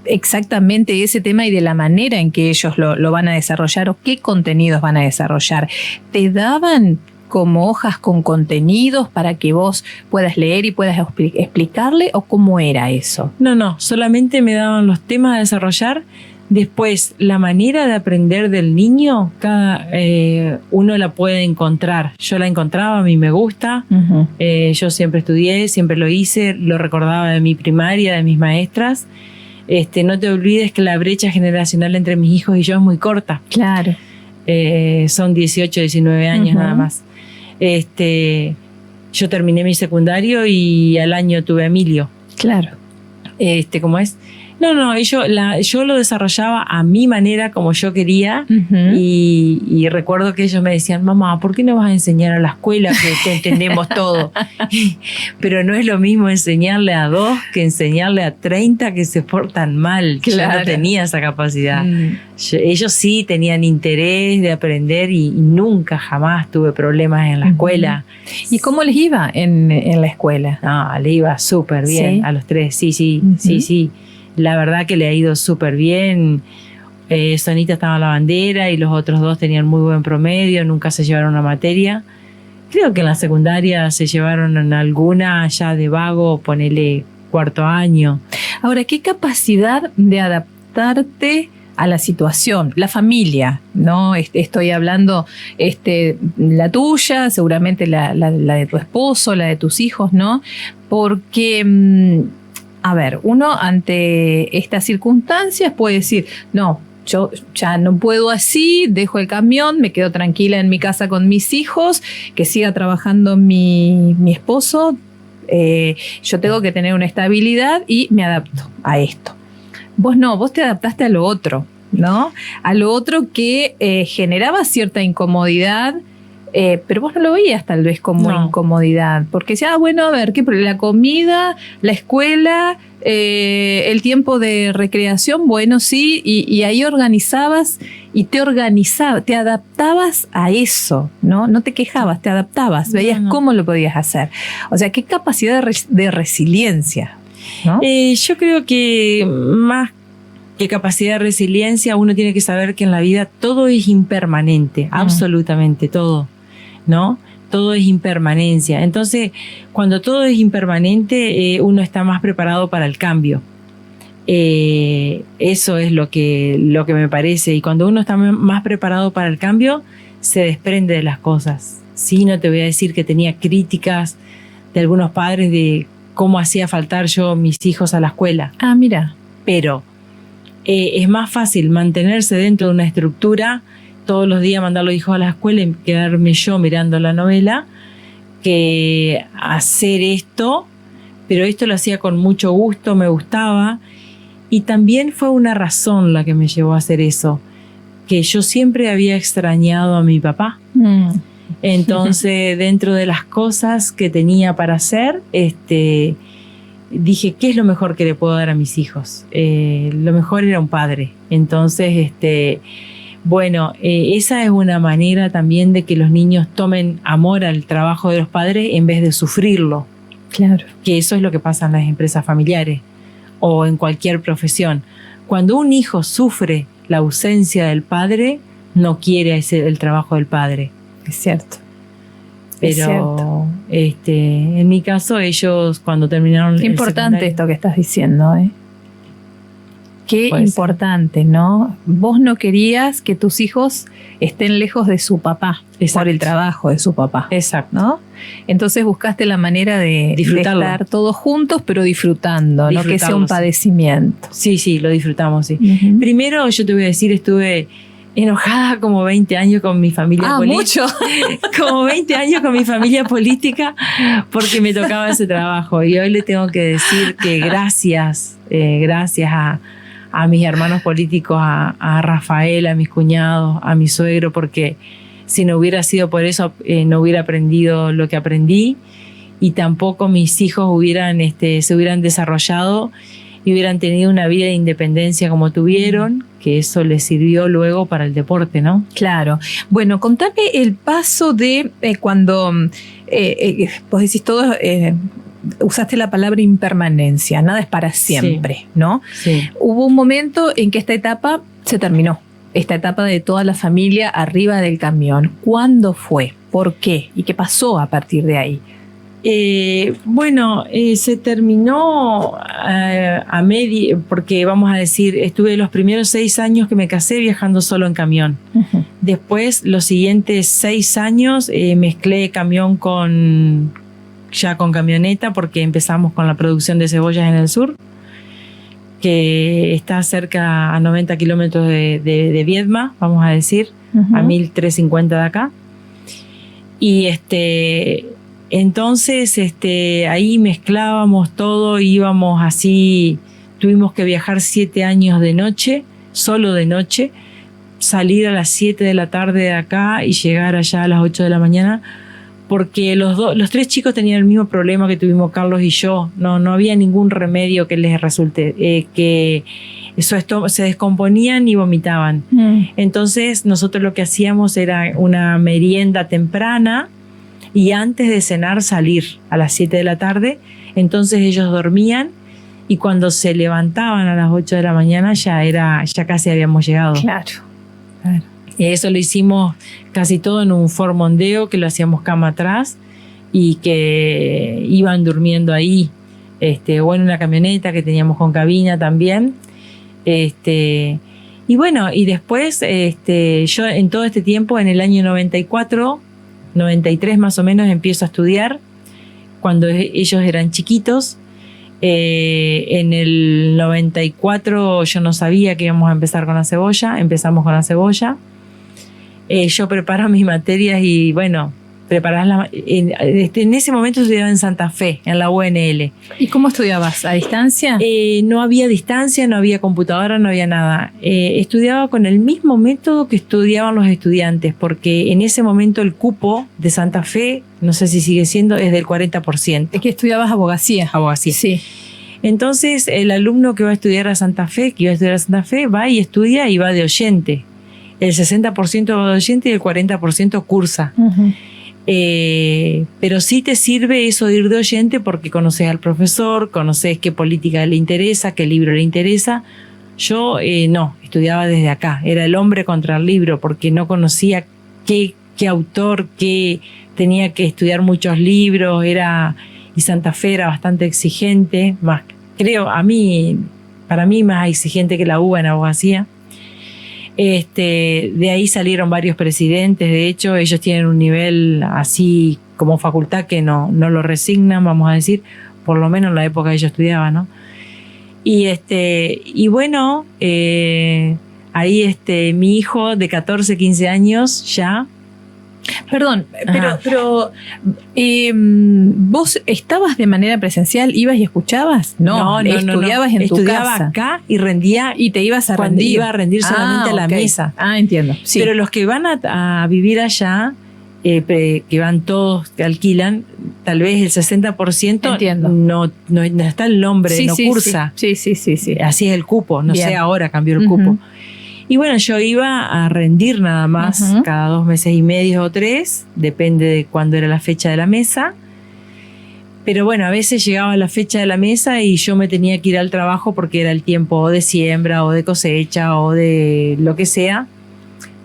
exactamente ese tema y de la manera en que ellos lo van a desarrollar o qué contenidos van a desarrollar. ¿Te daban como hojas con contenidos para que vos puedas leer y puedas explicarle, o cómo era eso? No, solamente me daban los temas a desarrollar. Después, la manera de aprender del niño, cada uno la puede encontrar. Yo la encontraba, a mí me gusta. Uh-huh. Yo siempre estudié, siempre lo hice, lo recordaba de mi primaria, de mis maestras. No te olvides que la brecha generacional entre mis hijos y yo es muy corta. Claro. Son 18, 19 años nada más. Yo terminé mi secundario y al año tuve a Emilio. Claro. ¿Cómo es? No, yo lo desarrollaba a mi manera, como yo quería. Uh-huh. Y recuerdo que ellos me decían: mamá, ¿por qué no vas a enseñar a la escuela que te entendemos todo? Pero no es lo mismo enseñarle a 2 que enseñarle a 30 que se portan mal. Claro. Yo no tenía esa capacidad. Ellos sí tenían interés de aprender y nunca jamás tuve problemas en la escuela. ¿Y cómo les iba en la escuela? No, le iba súper bien. ¿Sí? A los 3, sí. Uh-huh. Sí. La verdad que le ha ido súper bien. Sonita estaba en la bandera y los otros 2 tenían muy buen promedio, nunca se llevaron una materia. Creo que en la secundaria se llevaron en alguna ya de vago, ponele 4º año. Ahora, ¿qué capacidad de adaptarte a la situación? La familia, ¿no? Estoy hablando la tuya, seguramente la de tu esposo, la de tus hijos, ¿no? Porque... a ver, uno ante estas circunstancias puede decir: no, yo ya no puedo así, dejo el camión, me quedo tranquila en mi casa con mis hijos, que siga trabajando mi esposo, yo tengo que tener una estabilidad y me adapto a esto. Vos no, vos te adaptaste a lo otro, ¿no? A lo otro que generaba cierta incomodidad, pero vos no lo veías tal vez como incomodidad, porque decías, bueno, a ver, la comida, la escuela, el tiempo de recreación, bueno, sí, y ahí organizabas y te adaptabas a eso, ¿no? No te quejabas, te adaptabas, veías cómo lo podías hacer. O sea, qué capacidad de resiliencia, ¿no? Yo creo que más que capacidad de resiliencia, uno tiene que saber que en la vida todo es impermanente, absolutamente todo, ¿no? Todo es impermanencia. Entonces, cuando todo es impermanente, uno está más preparado para el cambio. Eso es lo que me parece. Y cuando uno está más preparado para el cambio, se desprende de las cosas. Sí, no te voy a decir que tenía críticas de algunos padres de cómo hacía faltar yo mis hijos a la escuela. Ah, mira. Pero es más fácil mantenerse dentro de una estructura, todos los días mandar a los hijos a la escuela y quedarme yo mirando la novela, que hacer esto, pero esto lo hacía con mucho gusto, me gustaba, y también fue una razón la que me llevó a hacer eso, que yo siempre había extrañado a mi papá. Entonces, dentro de las cosas que tenía para hacer, dije, ¿qué es lo mejor que le puedo dar a mis hijos? Lo mejor era un padre. Entonces, bueno, esa es una manera también de que los niños tomen amor al trabajo de los padres en vez de sufrirlo. Claro. Que eso es lo que pasa en las empresas familiares o en cualquier profesión. Cuando un hijo sufre la ausencia del padre, no quiere el trabajo del padre. Es cierto. Pero en mi caso, ellos cuando terminaron... Qué importante esto que estás diciendo, ¿eh? Qué importante, ¿no? Vos no querías que tus hijos estén lejos de su papá. Exacto. Por el trabajo de su papá. Exacto. ¿No? Entonces buscaste la manera de estar todos juntos, pero disfrutando, no que sea un padecimiento. Sí, lo disfrutamos, sí. Primero, yo te voy a decir, estuve enojada como 20 años con mi familia política. Mucho. Como 20 años con mi familia política porque me tocaba ese trabajo. Y hoy le tengo que decir que gracias a mis hermanos políticos, a Rafael, a mis cuñados, a mi suegro, porque si no hubiera sido por eso, no hubiera aprendido lo que aprendí y tampoco mis hijos se hubieran desarrollado y hubieran tenido una vida de independencia como tuvieron, que eso les sirvió luego para el deporte, ¿no? Claro. Bueno, contame el paso de cuando vos decís todo... usaste la palabra impermanencia, nada es para siempre, ¿no? Sí. Hubo un momento en que esta etapa se terminó, esta etapa de toda la familia arriba del camión. ¿Cuándo fue? ¿Por qué? ¿Y qué pasó a partir de ahí? Se terminó a media, porque vamos a decir, estuve los primeros 6 años que me casé viajando solo en camión. Después, los siguientes 6 años, mezclé camión con camioneta, porque empezamos con la producción de cebollas en el sur, que está cerca a 90 kilómetros de Viedma, vamos a decir, a 1350 de acá. Y entonces ahí mezclábamos todo, íbamos así, tuvimos que viajar 7 años de noche, solo de noche, salir a las 7 de la tarde de acá y llegar allá a las 8 de la mañana, porque los 3 chicos tenían el mismo problema que tuvimos Carlos y yo. No había ningún remedio que les resulte, que se descomponían y vomitaban. Entonces nosotros lo que hacíamos era una merienda temprana y antes de cenar salir a las 7 de la tarde. Entonces ellos dormían y cuando se levantaban a las 8 de la mañana ya casi habíamos llegado. Claro. Y eso lo hicimos casi todo en un Ford Mondeo, que lo hacíamos cama atrás y que iban durmiendo ahí, o en una camioneta que teníamos con cabina también. Y bueno, y después yo en todo este tiempo, en el año 94, 93 más o menos, empiezo a estudiar cuando ellos eran chiquitos. En el 94 yo no sabía que íbamos a empezar con la cebolla, empezamos con la cebolla. Yo preparo mis materias y bueno, en ese momento estudiaba en Santa Fe, en la UNL. ¿Y cómo estudiabas? ¿A distancia? No había distancia, no había computadora, no había nada. Estudiaba con el mismo método que estudiaban los estudiantes, porque en ese momento el cupo de Santa Fe, no sé si sigue siendo, es del 40%. Es que estudiabas abogacía. Abogacía. Sí. Entonces, el alumno que va a estudiar a Santa Fe, va y estudia y va de oyente. El 60% va de oyente y el 40% cursa. Uh-huh. Pero sí te sirve eso de ir de oyente porque conoces al profesor, conoces qué política le interesa, qué libro le interesa. Yo no, estudiaba desde acá, era el hombre contra el libro porque no conocía qué autor, qué tenía que estudiar muchos libros, y Santa Fe era bastante exigente, más creo, para mí más exigente que la UBA en abogacía. De ahí salieron varios presidentes, de hecho ellos tienen un nivel así como facultad que no lo resignan, vamos a decir, por lo menos en la época que yo estudiaba, ¿no? Y bueno, ahí mi hijo de 14, 15 años ya. Perdón, pero ¿vos estabas de manera presencial? ¿Ibas y escuchabas? No, estudiabas en tu estudiaba casa. Acá y rendía. Y te ibas a cuando rendir. iba a rendir solamente a la okay. mesa. Entiendo. Sí. Pero los que van a vivir allá, que van todos, que alquilan, tal vez el 60% no está el nombre, sí, no cursa. Sí. Así es el cupo, no Bien. sé ahora cambió el cupo. Y bueno, yo iba a rendir nada más cada 2 meses y medio o 3, depende de cuándo era la fecha de la mesa. Pero bueno, a veces llegaba la fecha de la mesa y yo me tenía que ir al trabajo porque era el tiempo o de siembra o de cosecha o de lo que sea.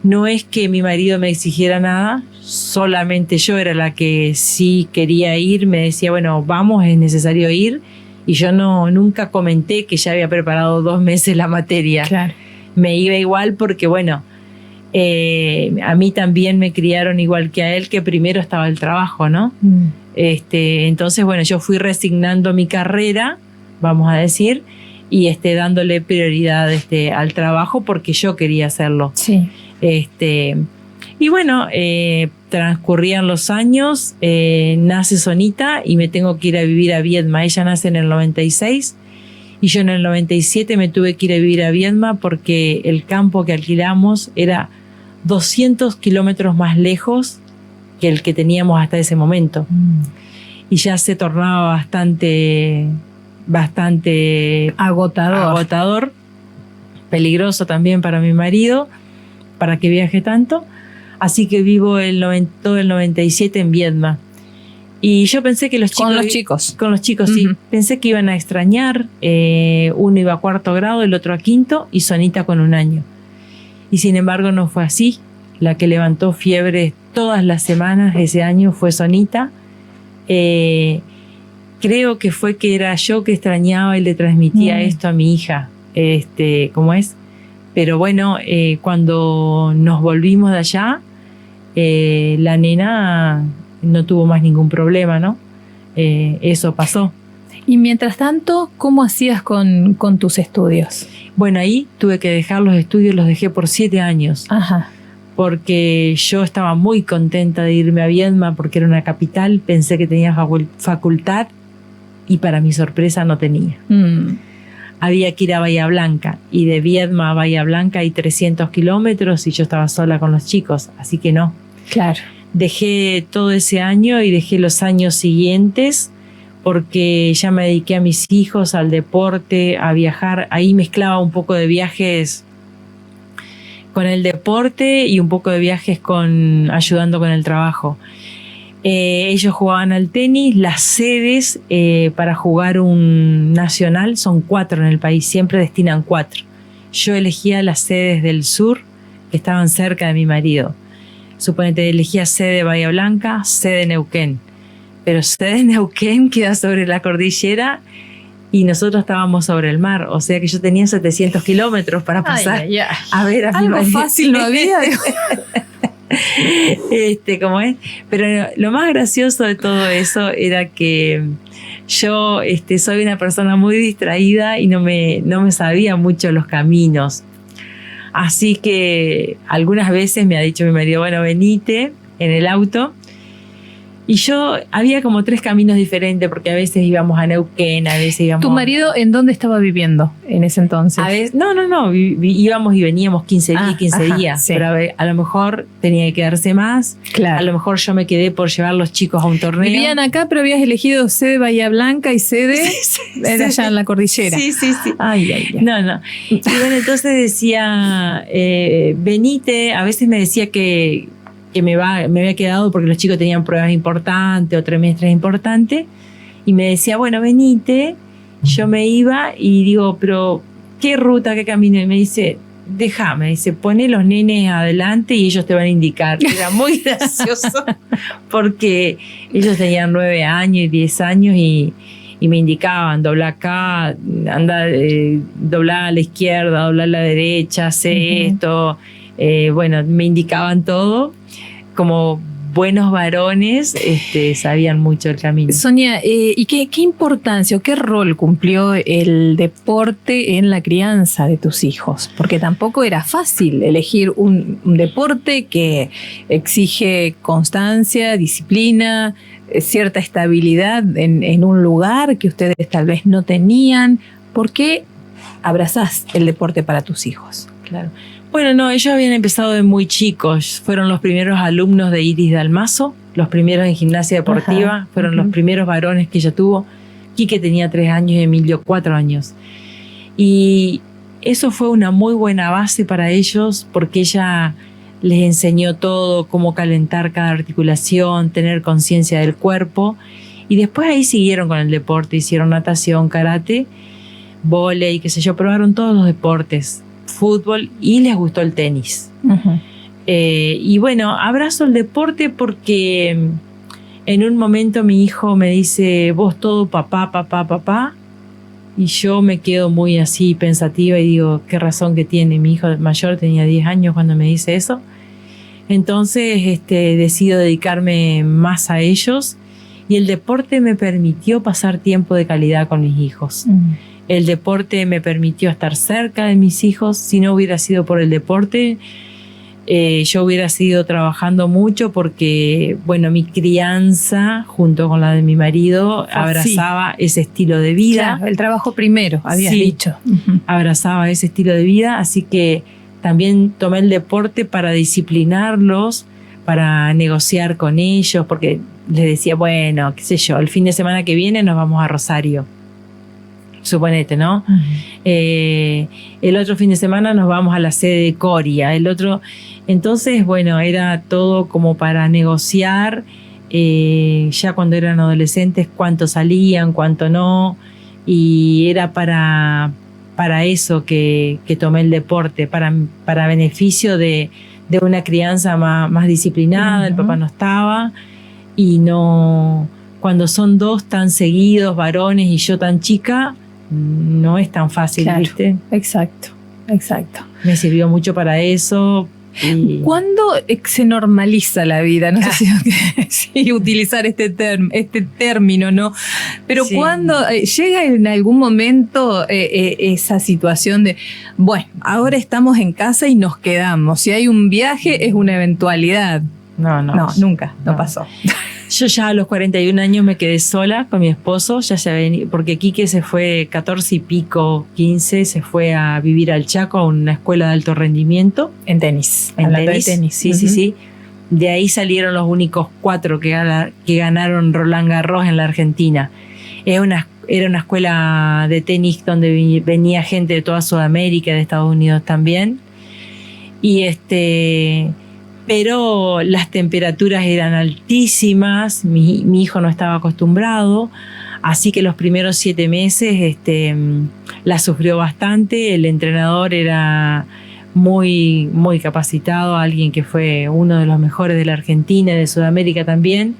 No es que mi marido me exigiera nada, solamente yo era la que sí quería ir, me decía, bueno, vamos, es necesario ir. Y yo nunca comenté que ya había preparado 2 meses la materia. Claro. Me iba igual porque, bueno, a mí también me criaron igual que a él, que primero estaba el trabajo, ¿no? Entonces, bueno, yo fui resignando mi carrera, vamos a decir, y dándole prioridad al trabajo porque yo quería hacerlo. Sí. Y bueno, transcurrían los años, nace Sonita y me tengo que ir a vivir a Viedma. Ella nace en el 96. Y yo en el 97 me tuve que ir a vivir a Viedma porque el campo que alquilamos era 200 kilómetros más lejos que el que teníamos hasta ese momento. Y ya se tornaba bastante agotador, peligroso también para mi marido, para que viaje tanto. Así que vivo todo el 97 en Viedma. Y yo pensé que los chicos... Con los chicos, sí. Pensé que iban a extrañar. Uno iba a 4º grado, el otro a 5º y Sonita con 1 año. Y sin embargo no fue así. La que levantó fiebre todas las semanas ese año fue Sonita. Creo que fue que era yo que extrañaba y le transmitía esto a mi hija. ¿Cómo es? Pero bueno, cuando nos volvimos de allá, la nena... no tuvo más ningún problema, ¿no? Eso pasó. Y mientras tanto, ¿cómo hacías con tus estudios? Bueno, ahí tuve que dejar los estudios, los dejé por 7 años. Ajá. Porque yo estaba muy contenta de irme a Viedma porque era una capital, pensé que tenía facultad y para mi sorpresa no tenía. Había que ir a Bahía Blanca y de Viedma a Bahía Blanca hay 300 kilómetros y yo estaba sola con los chicos, así que no. Claro. Dejé todo ese año y dejé los años siguientes porque ya me dediqué a mis hijos, al deporte, a viajar. Ahí mezclaba un poco de viajes con el deporte y un poco de viajes ayudando con el trabajo. Ellos jugaban al tenis. Las sedes para jugar un nacional son 4 en el país, siempre destinan 4. Yo elegía las sedes del sur que estaban cerca de mi marido. Suponete, elegía sede Bahía Blanca, sede Neuquén. Pero sede Neuquén queda sobre la cordillera y nosotros estábamos sobre el mar. O sea que yo tenía 700 kilómetros para pasar a ver a mi marido. Algo fácil no había. ¿Cómo es? Pero lo más gracioso de todo eso era que yo soy una persona muy distraída y no me sabía mucho los caminos. Así que algunas veces me ha dicho mi marido, bueno, venite en el auto. Y yo había como 3 caminos diferentes, porque a veces íbamos a Neuquén, a veces íbamos... ¿Tu marido en dónde estaba viviendo en ese entonces? A veces, no, íbamos y veníamos 15 días, sí. Pero a lo mejor tenía que quedarse más. Claro. A lo mejor yo me quedé por llevar los chicos a un torneo. Vivían acá, pero habías elegido sede Bahía Blanca y sede allá en la cordillera. Sí. Ay. No. Y bueno, entonces decía, venite. A veces me decía que me había quedado porque los chicos tenían pruebas importantes o trimestres importantes, y me decía, bueno, venite. Yo me iba y digo, pero ¿qué ruta, qué camino? Y me dice, déjame, dice, poné los nenes adelante y ellos te van a indicar. Era muy gracioso porque ellos tenían 9 años y 10 años y me indicaban, dobla acá, anda, dobla a la izquierda, dobla a la derecha, hace esto. Bueno, me indicaban todo. Como buenos varones, sabían mucho el camino. Sonia, ¿y qué importancia o qué rol cumplió el deporte en la crianza de tus hijos? Porque tampoco era fácil elegir un deporte que exige constancia, disciplina, cierta estabilidad en un lugar que ustedes tal vez no tenían. ¿Por qué abrazás el deporte para tus hijos? Claro. Bueno, no, ellos habían empezado de muy chicos. Fueron los primeros alumnos de Iris Dalmazo, los primeros en gimnasia deportiva. Fueron los primeros varones que ella tuvo. Quique tenía 3 años y Emilio 4 años. Y eso fue una muy buena base para ellos, porque ella les enseñó todo, cómo calentar cada articulación, tener conciencia del cuerpo. Y después ahí siguieron con el deporte, hicieron natación, karate, vóley, qué sé yo, probaron todos los deportes, fútbol, y les gustó el tenis. Y bueno, abrazo el deporte porque en un momento mi hijo me dice, vos todo papá, y yo me quedo muy así pensativa y digo, qué razón que tiene. Mi hijo mayor tenía 10 años cuando me dice eso. Entonces decido dedicarme más a ellos, y el deporte me permitió pasar tiempo de calidad con mis hijos. El deporte me permitió estar cerca de mis hijos. Si no hubiera sido por el deporte, yo hubiera seguido trabajando mucho, porque, bueno, mi crianza, junto con la de mi marido, abrazaba ese estilo de vida. Claro, el trabajo primero, habías dicho. Abrazaba ese estilo de vida, así que también tomé el deporte para disciplinarlos, para negociar con ellos, porque les decía, bueno, qué sé yo, el fin de semana que viene nos vamos a Rosario. Suponete, ¿no? El otro fin de semana nos vamos a la sede de Coria, el otro. Entonces, bueno, era todo como para negociar, ya cuando eran adolescentes, cuánto salían, cuánto no, y era para eso que tomé el deporte, para beneficio de una crianza más disciplinada. El papá no estaba, y no, cuando son 2 tan seguidos, varones, y yo tan chica, no es tan fácil, claro. ¿Viste? Exacto. Me sirvió mucho para eso. ¿Cuándo se normaliza la vida? No sé si utilizar este término, ¿no? Pero sí. ¿Cuándo llega en algún momento esa situación de, bueno, ahora estamos en casa y nos quedamos? Si hay un viaje, es una eventualidad. No, nunca, no pasó. Yo ya a los 41 años me quedé sola con mi esposo, porque Quique se fue 14 y pico, 15, se fue a vivir al Chaco, a una escuela de alto rendimiento. En tenis. De tenis. Sí. De ahí salieron los únicos 4 que ganaron Roland Garros en la Argentina. Era una escuela de tenis donde venía gente de toda Sudamérica, de Estados Unidos también. Y pero las temperaturas eran altísimas, mi hijo no estaba acostumbrado, así que los primeros 7 meses la sufrió bastante. El entrenador era muy, muy capacitado, alguien que fue uno de los mejores de la Argentina y de Sudamérica también.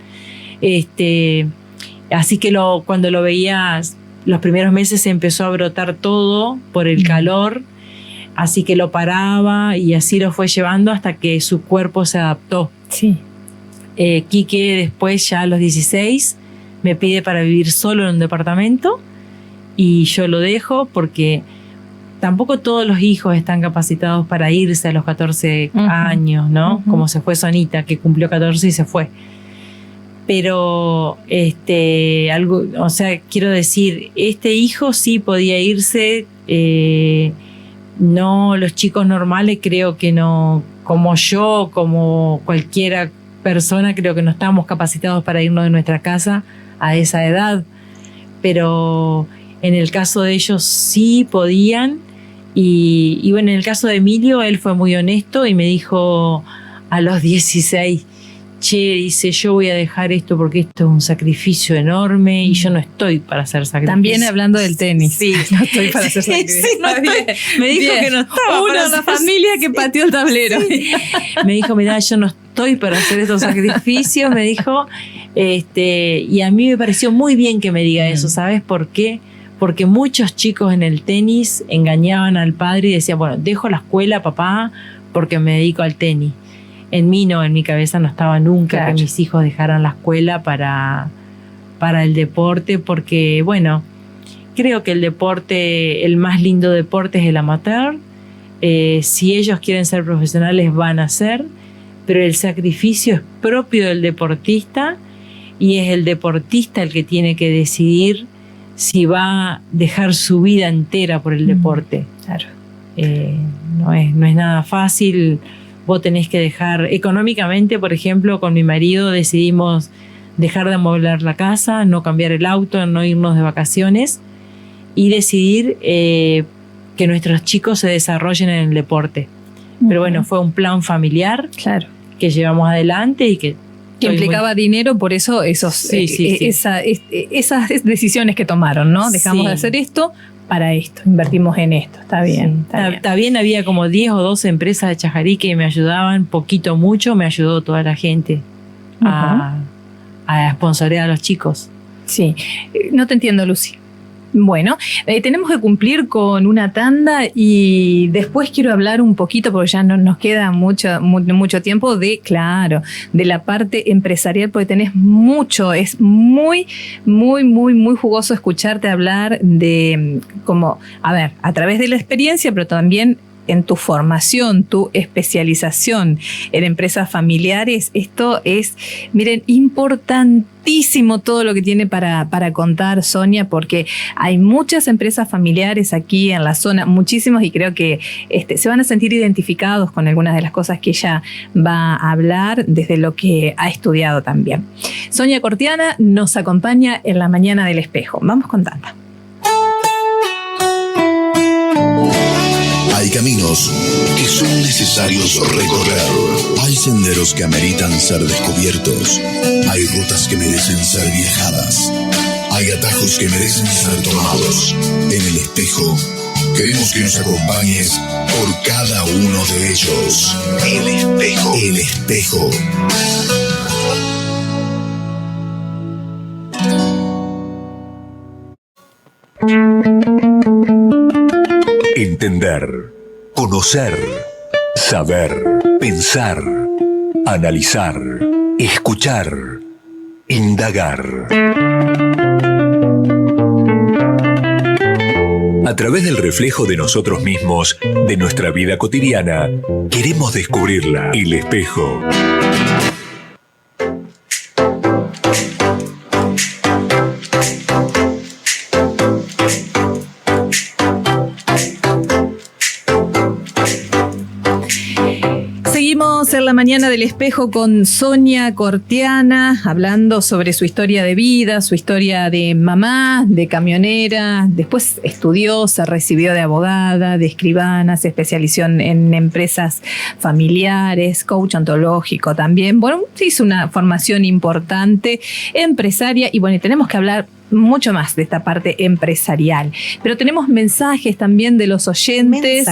Así que cuando lo veías, los primeros meses se empezó a brotar todo por el calor. Así que lo paraba y así lo fue llevando hasta que su cuerpo se adaptó. Sí. Quique después, ya a los 16, me pide para vivir solo en un departamento y yo lo dejo porque tampoco todos los hijos están capacitados para irse a los 14 años, ¿no? Como se fue Sonita, que cumplió 14 y se fue. Pero, quiero decir, este hijo sí podía irse, no, los chicos normales creo que no, como yo, como cualquiera persona, creo que no estamos capacitados para irnos de nuestra casa a esa edad, pero en el caso de ellos sí podían. Y bueno, en el caso de Emilio, él fue muy honesto y me dijo a los 16, dice, yo voy a dejar esto porque esto es un sacrificio enorme y yo no estoy para hacer sacrificio. También hablando del tenis. Sí, no estoy para hacer sacrificio. Sí, no estoy. Me dijo que no estaba Uno de la familia que pateó el tablero. Sí. Me dijo, mirá, yo no estoy para hacer estos sacrificios, me dijo, y a mí me pareció muy bien que me diga eso, ¿sabes por qué? Porque muchos chicos en el tenis engañaban al padre y decían, bueno, dejo la escuela, papá, porque me dedico al tenis. En mí no, en mi cabeza no estaba nunca que mis hijos dejaran la escuela para el deporte, porque, bueno, creo que el deporte, el más lindo deporte es el amateur. Si ellos quieren ser profesionales, van a ser, pero el sacrificio es propio del deportista y es el deportista el que tiene que decidir si va a dejar su vida entera por el deporte. Claro. No es nada fácil. Vos tenés que dejar, económicamente, por ejemplo, con mi marido decidimos dejar de amueblar la casa, no cambiar el auto, no irnos de vacaciones y decidir que nuestros chicos se desarrollen en el deporte. Pero bueno, fue un plan familiar que llevamos adelante y que implicaba dinero, por eso esas decisiones que tomaron, ¿no? Dejamos de hacer esto para esto, invertimos en esto, está bien. Está bien, había como 10 o 12 empresas de Chajarí que me ayudaban, poquito mucho, me ayudó toda la gente a sponsorear a los chicos. Sí, no te entiendo, Lucy. Bueno, tenemos que cumplir con una tanda y después quiero hablar un poquito, porque ya no nos queda mucho tiempo, de la parte empresarial, porque tenés mucho, es muy jugoso escucharte hablar de a través de la experiencia, pero también en tu formación, tu especialización en empresas familiares. Esto es, miren, importantísimo todo lo que tiene para contar Sonia, porque hay muchas empresas familiares aquí en la zona, muchísimos, y creo que se van a sentir identificados con algunas de las cosas que ella va a hablar desde lo que ha estudiado también. Sonia Cortiana nos acompaña en la mañana del espejo. Vamos con tanda. Hay caminos que son necesarios recorrer. Hay senderos que ameritan ser descubiertos. Hay rutas que merecen ser viajadas. Hay atajos que merecen ser tomados. En el espejo, queremos que nos acompañes por cada uno de ellos. El espejo. El espejo. Entender, conocer, saber, pensar, analizar, escuchar, indagar. A través del reflejo de nosotros mismos, de nuestra vida cotidiana, queremos descubrirla. El espejo. En la mañana del espejo con Sonia Cortiana, hablando sobre su historia de vida, su historia de mamá, de camionera. Después estudió, se recibió de abogada, de escribana, se especializó en empresas familiares, coach ontológico también. Bueno, hizo una formación importante, empresaria, y bueno, tenemos que hablar mucho más de esta parte empresarial. Pero tenemos mensajes también de los oyentes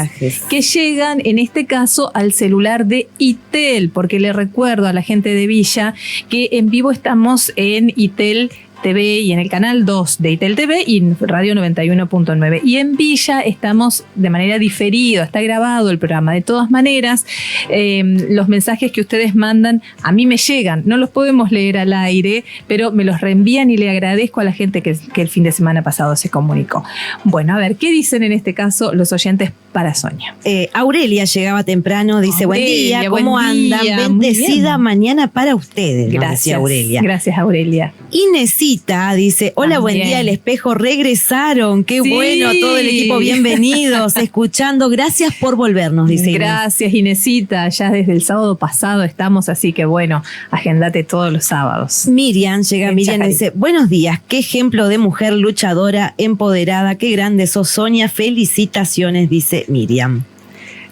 que llegan, en este caso, al celular de ITEL, porque le recuerdo a la gente de Villa que en vivo estamos en ITEL TV y en el canal 2 de ITEL TV y en Radio 91.9. Y en Villa estamos de manera diferida, está grabado el programa. De todas maneras, los mensajes que ustedes mandan a mí me llegan, no los podemos leer al aire, pero me los reenvían y le agradezco a la gente que el fin de semana pasado se comunicó. Bueno, a ver, ¿qué dicen en este caso los oyentes para Sonia? Aurelia llegaba temprano, dice, buen día, ¿cómo andan? Bendecida mañana para ustedes. Gracias, Aurelia. Gracias, Aurelia. Inesita dice, hola, También. buen día, El Espejo, regresaron, qué bueno, todo el equipo, bienvenidos, escuchando, gracias por volvernos, dice Inés. Gracias, Inesita, ya desde el sábado pasado estamos, así que bueno, agendate todos los sábados. Miriam, llega Miriam y dice, buenos días, qué ejemplo de mujer luchadora, empoderada, qué grande sos, Sonia, felicitaciones, dice Miriam.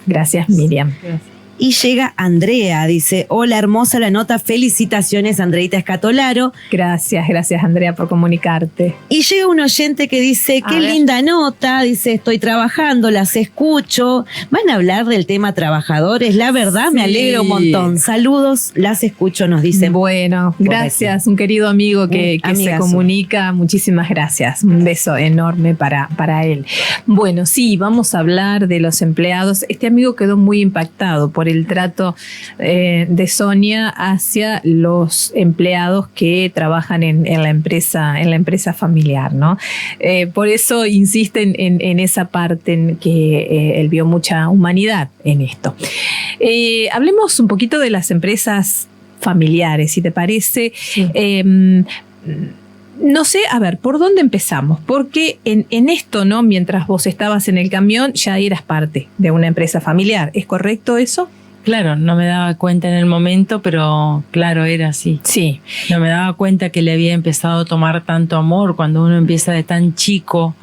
Gracias, Miriam. Y llega Andrea, dice, hola, hermosa la nota, felicitaciones, Andreita Escatolaro. Gracias, Andrea, por comunicarte. Y llega un oyente que dice, qué linda nota, dice, estoy trabajando, las escucho. Van a hablar del tema trabajadores, la verdad me alegro un montón. Saludos, las escucho, nos dicen. Bueno, gracias, un querido amigo que se comunica, muchísimas gracias. Un beso enorme para él. Bueno, sí, vamos a hablar de los empleados. Este amigo quedó muy impactado por el trato de Sonia hacia los empleados que trabajan en la empresa familiar, ¿no? Por eso insisten en esa parte en que él vio mucha humanidad en esto. Hablemos un poquito de las empresas familiares, si te parece. Sí. No sé, a ver, ¿por dónde empezamos? Porque en esto, ¿no? Mientras vos estabas en el camión, ya eras parte de una empresa familiar. ¿Es correcto eso? Claro, no me daba cuenta en el momento, pero claro, era así. Sí. No me daba cuenta que le había empezado a tomar tanto amor cuando uno empieza de tan chico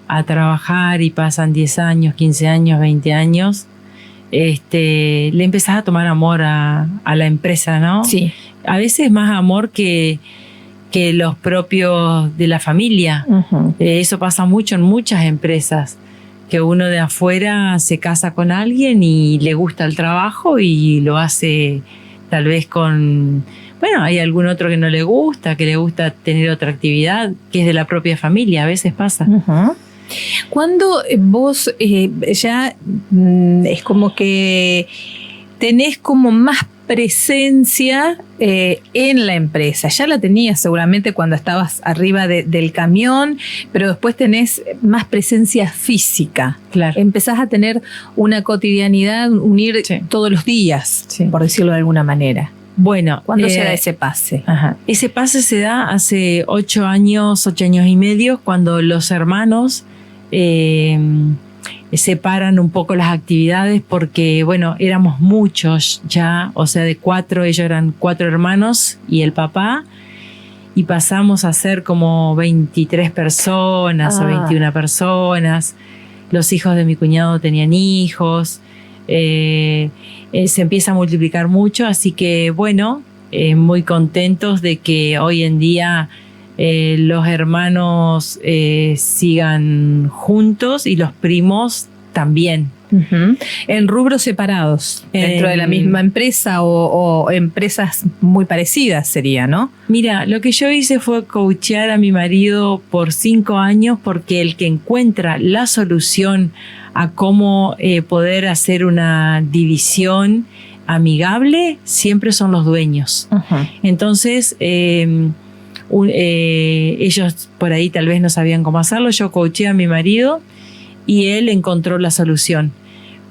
a trabajar y pasan 10 años, 15 años, 20 años. Le empezás a tomar amor a la empresa, ¿no? Sí. A veces más amor que los propios de la familia. Eso pasa mucho en muchas empresas, que uno de afuera se casa con alguien y le gusta el trabajo y lo hace tal vez con... Bueno, hay algún otro que no le gusta, que le gusta tener otra actividad, que es de la propia familia, a veces pasa. Cuando vos ya es como que tenés como más presencia en la empresa. Ya la tenías seguramente cuando estabas arriba del camión, pero después tenés más presencia física. Claro. Empezás a tener una cotidianidad, unir todos los días, por decirlo de alguna manera. Bueno, ¿cuándo se da ese pase? Ese pase se da hace 8 años y medio, cuando los hermanos separan un poco las actividades, porque bueno, éramos muchos ya, o sea, de 4, ellos eran 4 hermanos y el papá, y pasamos a ser como 23 personas o 21 personas. Los hijos de mi cuñado tenían hijos, se empieza a multiplicar mucho, así que bueno, muy contentos de que hoy en día los hermanos sigan juntos y los primos también. En rubros separados, dentro de la misma empresa o empresas muy parecidas sería, ¿no? Mira, lo que yo hice fue coachear a mi marido por 5 años, porque el que encuentra la solución a cómo poder hacer una división amigable siempre son los dueños. Entonces, ellos por ahí tal vez no sabían cómo hacerlo. Yo coaché a mi marido y él encontró la solución.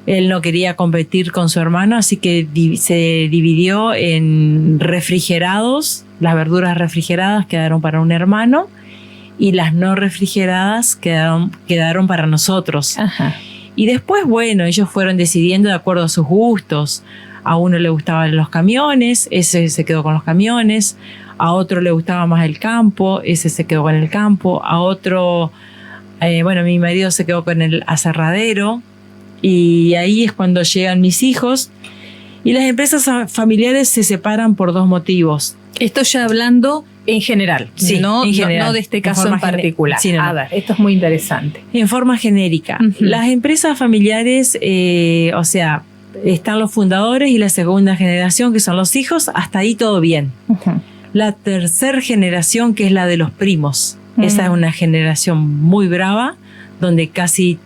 Él no quería competir con su hermano, así que se dividió en refrigerados. Las verduras refrigeradas quedaron para un hermano y las no refrigeradas quedaron para nosotros. Y después, bueno, ellos fueron decidiendo de acuerdo a sus gustos. A uno le gustaban los camiones, ese se quedó con los camiones. A otro le gustaba más el campo, ese se quedó con el campo. A otro, mi marido se quedó con el aserradero. Y ahí es cuando llegan mis hijos. Y las empresas familiares se separan por 2 motivos. Esto ya hablando en general, sí, no, en general, no de este caso en particular. Sí, no. A ver, esto es muy interesante. En forma genérica. Las empresas familiares, están los fundadores y la segunda generación, que son los hijos. Hasta ahí todo bien. la tercera generación, que es la de los primos. Esa es una generación muy brava, donde casi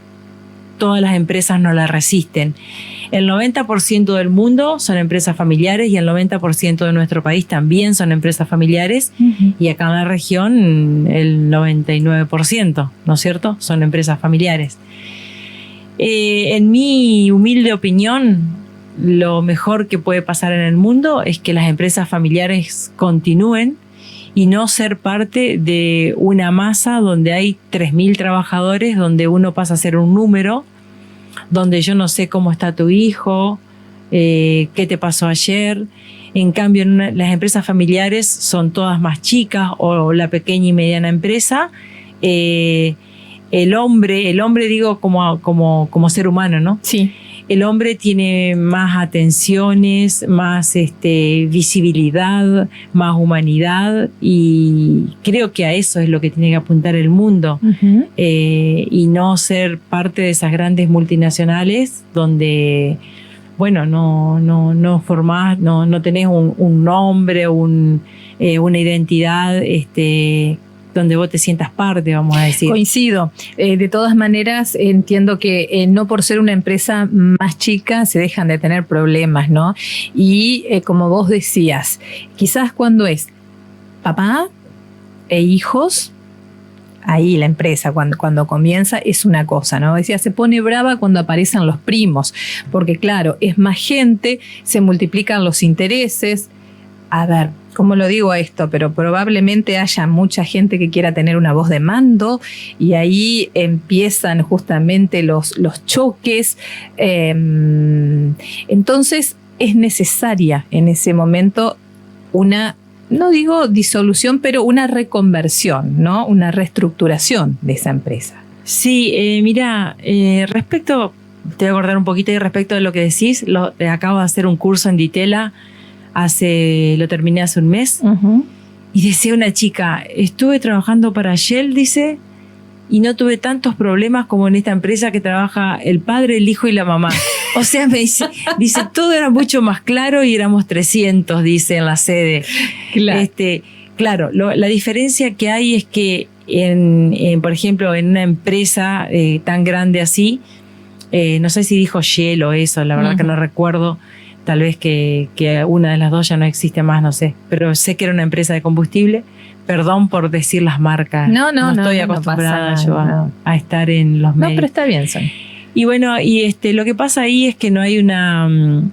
todas las empresas no la resisten. El 90% del mundo son empresas familiares y el 90% de nuestro país también son empresas familiares. Y acá en la región el 99%, ¿no es cierto?, son empresas familiares. En mi humilde opinión, lo mejor que puede pasar en el mundo es que las empresas familiares continúen y no ser parte de una masa donde hay 3.000 trabajadores, donde uno pasa a ser un número, donde yo no sé cómo está tu hijo, qué te pasó ayer. En cambio, las empresas familiares son todas más chicas, o la pequeña y mediana empresa. El hombre digo como ser humano, ¿no? Sí. El hombre tiene más atenciones, más visibilidad, más humanidad, y creo que a eso es lo que tiene que apuntar el mundo. Y no ser parte de esas grandes multinacionales donde, bueno, no formás, no tenés un nombre, una identidad donde vos te sientas parte, vamos a decir. Coincido. De todas maneras, entiendo que no por ser una empresa más chica se dejan de tener problemas, ¿no? Y como vos decías, quizás cuando es papá e hijos, ahí la empresa cuando comienza es una cosa, ¿no? Decía, se pone brava cuando aparecen los primos, porque claro, es más gente, se multiplican los intereses. A ver, ¿cómo lo digo esto? Pero probablemente haya mucha gente que quiera tener una voz de mando y ahí empiezan justamente los choques. Entonces es necesaria en ese momento una, no digo disolución, pero una reconversión, ¿no? Una reestructuración de esa empresa. Sí, mira, respecto, te voy a acordar un poquito y respecto de lo que decís, acabo de hacer un curso en Ditela. Lo terminé hace un mes. Y decía una chica, estuve trabajando para Shell, dice, y no tuve tantos problemas como en esta empresa que trabaja el padre, el hijo y la mamá. O sea, me dice, todo era mucho más claro y éramos 300, dice, en la sede. Claro, claro, la diferencia que hay es que, por ejemplo, en una empresa tan grande así, no sé si dijo Shell o eso, la verdad que no recuerdo. Tal vez que una de las dos ya no existe más, no sé. Pero sé que era una empresa de combustible. Perdón por decir las marcas. No estoy acostumbrada yo a estar en los medios. No, pero está bien, Son. Y bueno, lo que pasa ahí es que no hay una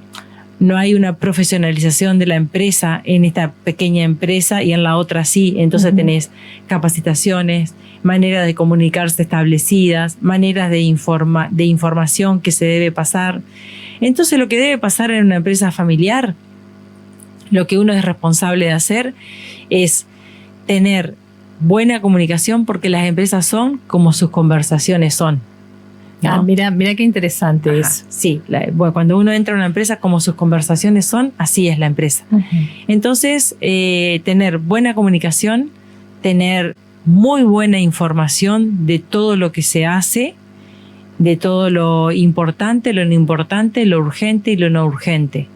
profesionalización de la empresa en esta pequeña empresa y en la otra sí. Entonces tenés capacitaciones, maneras de comunicarse establecidas, maneras de información que se debe pasar. Entonces lo que debe pasar en una empresa familiar, lo que uno es responsable de hacer es tener buena comunicación, porque las empresas son como sus conversaciones son, ¿no? Mira qué interesante es. Sí, cuando uno entra a una empresa, como sus conversaciones son, así es la empresa. Entonces, tener buena comunicación, tener muy buena información de todo lo que se hace, de todo lo importante, lo no importante, lo urgente y lo no urgente.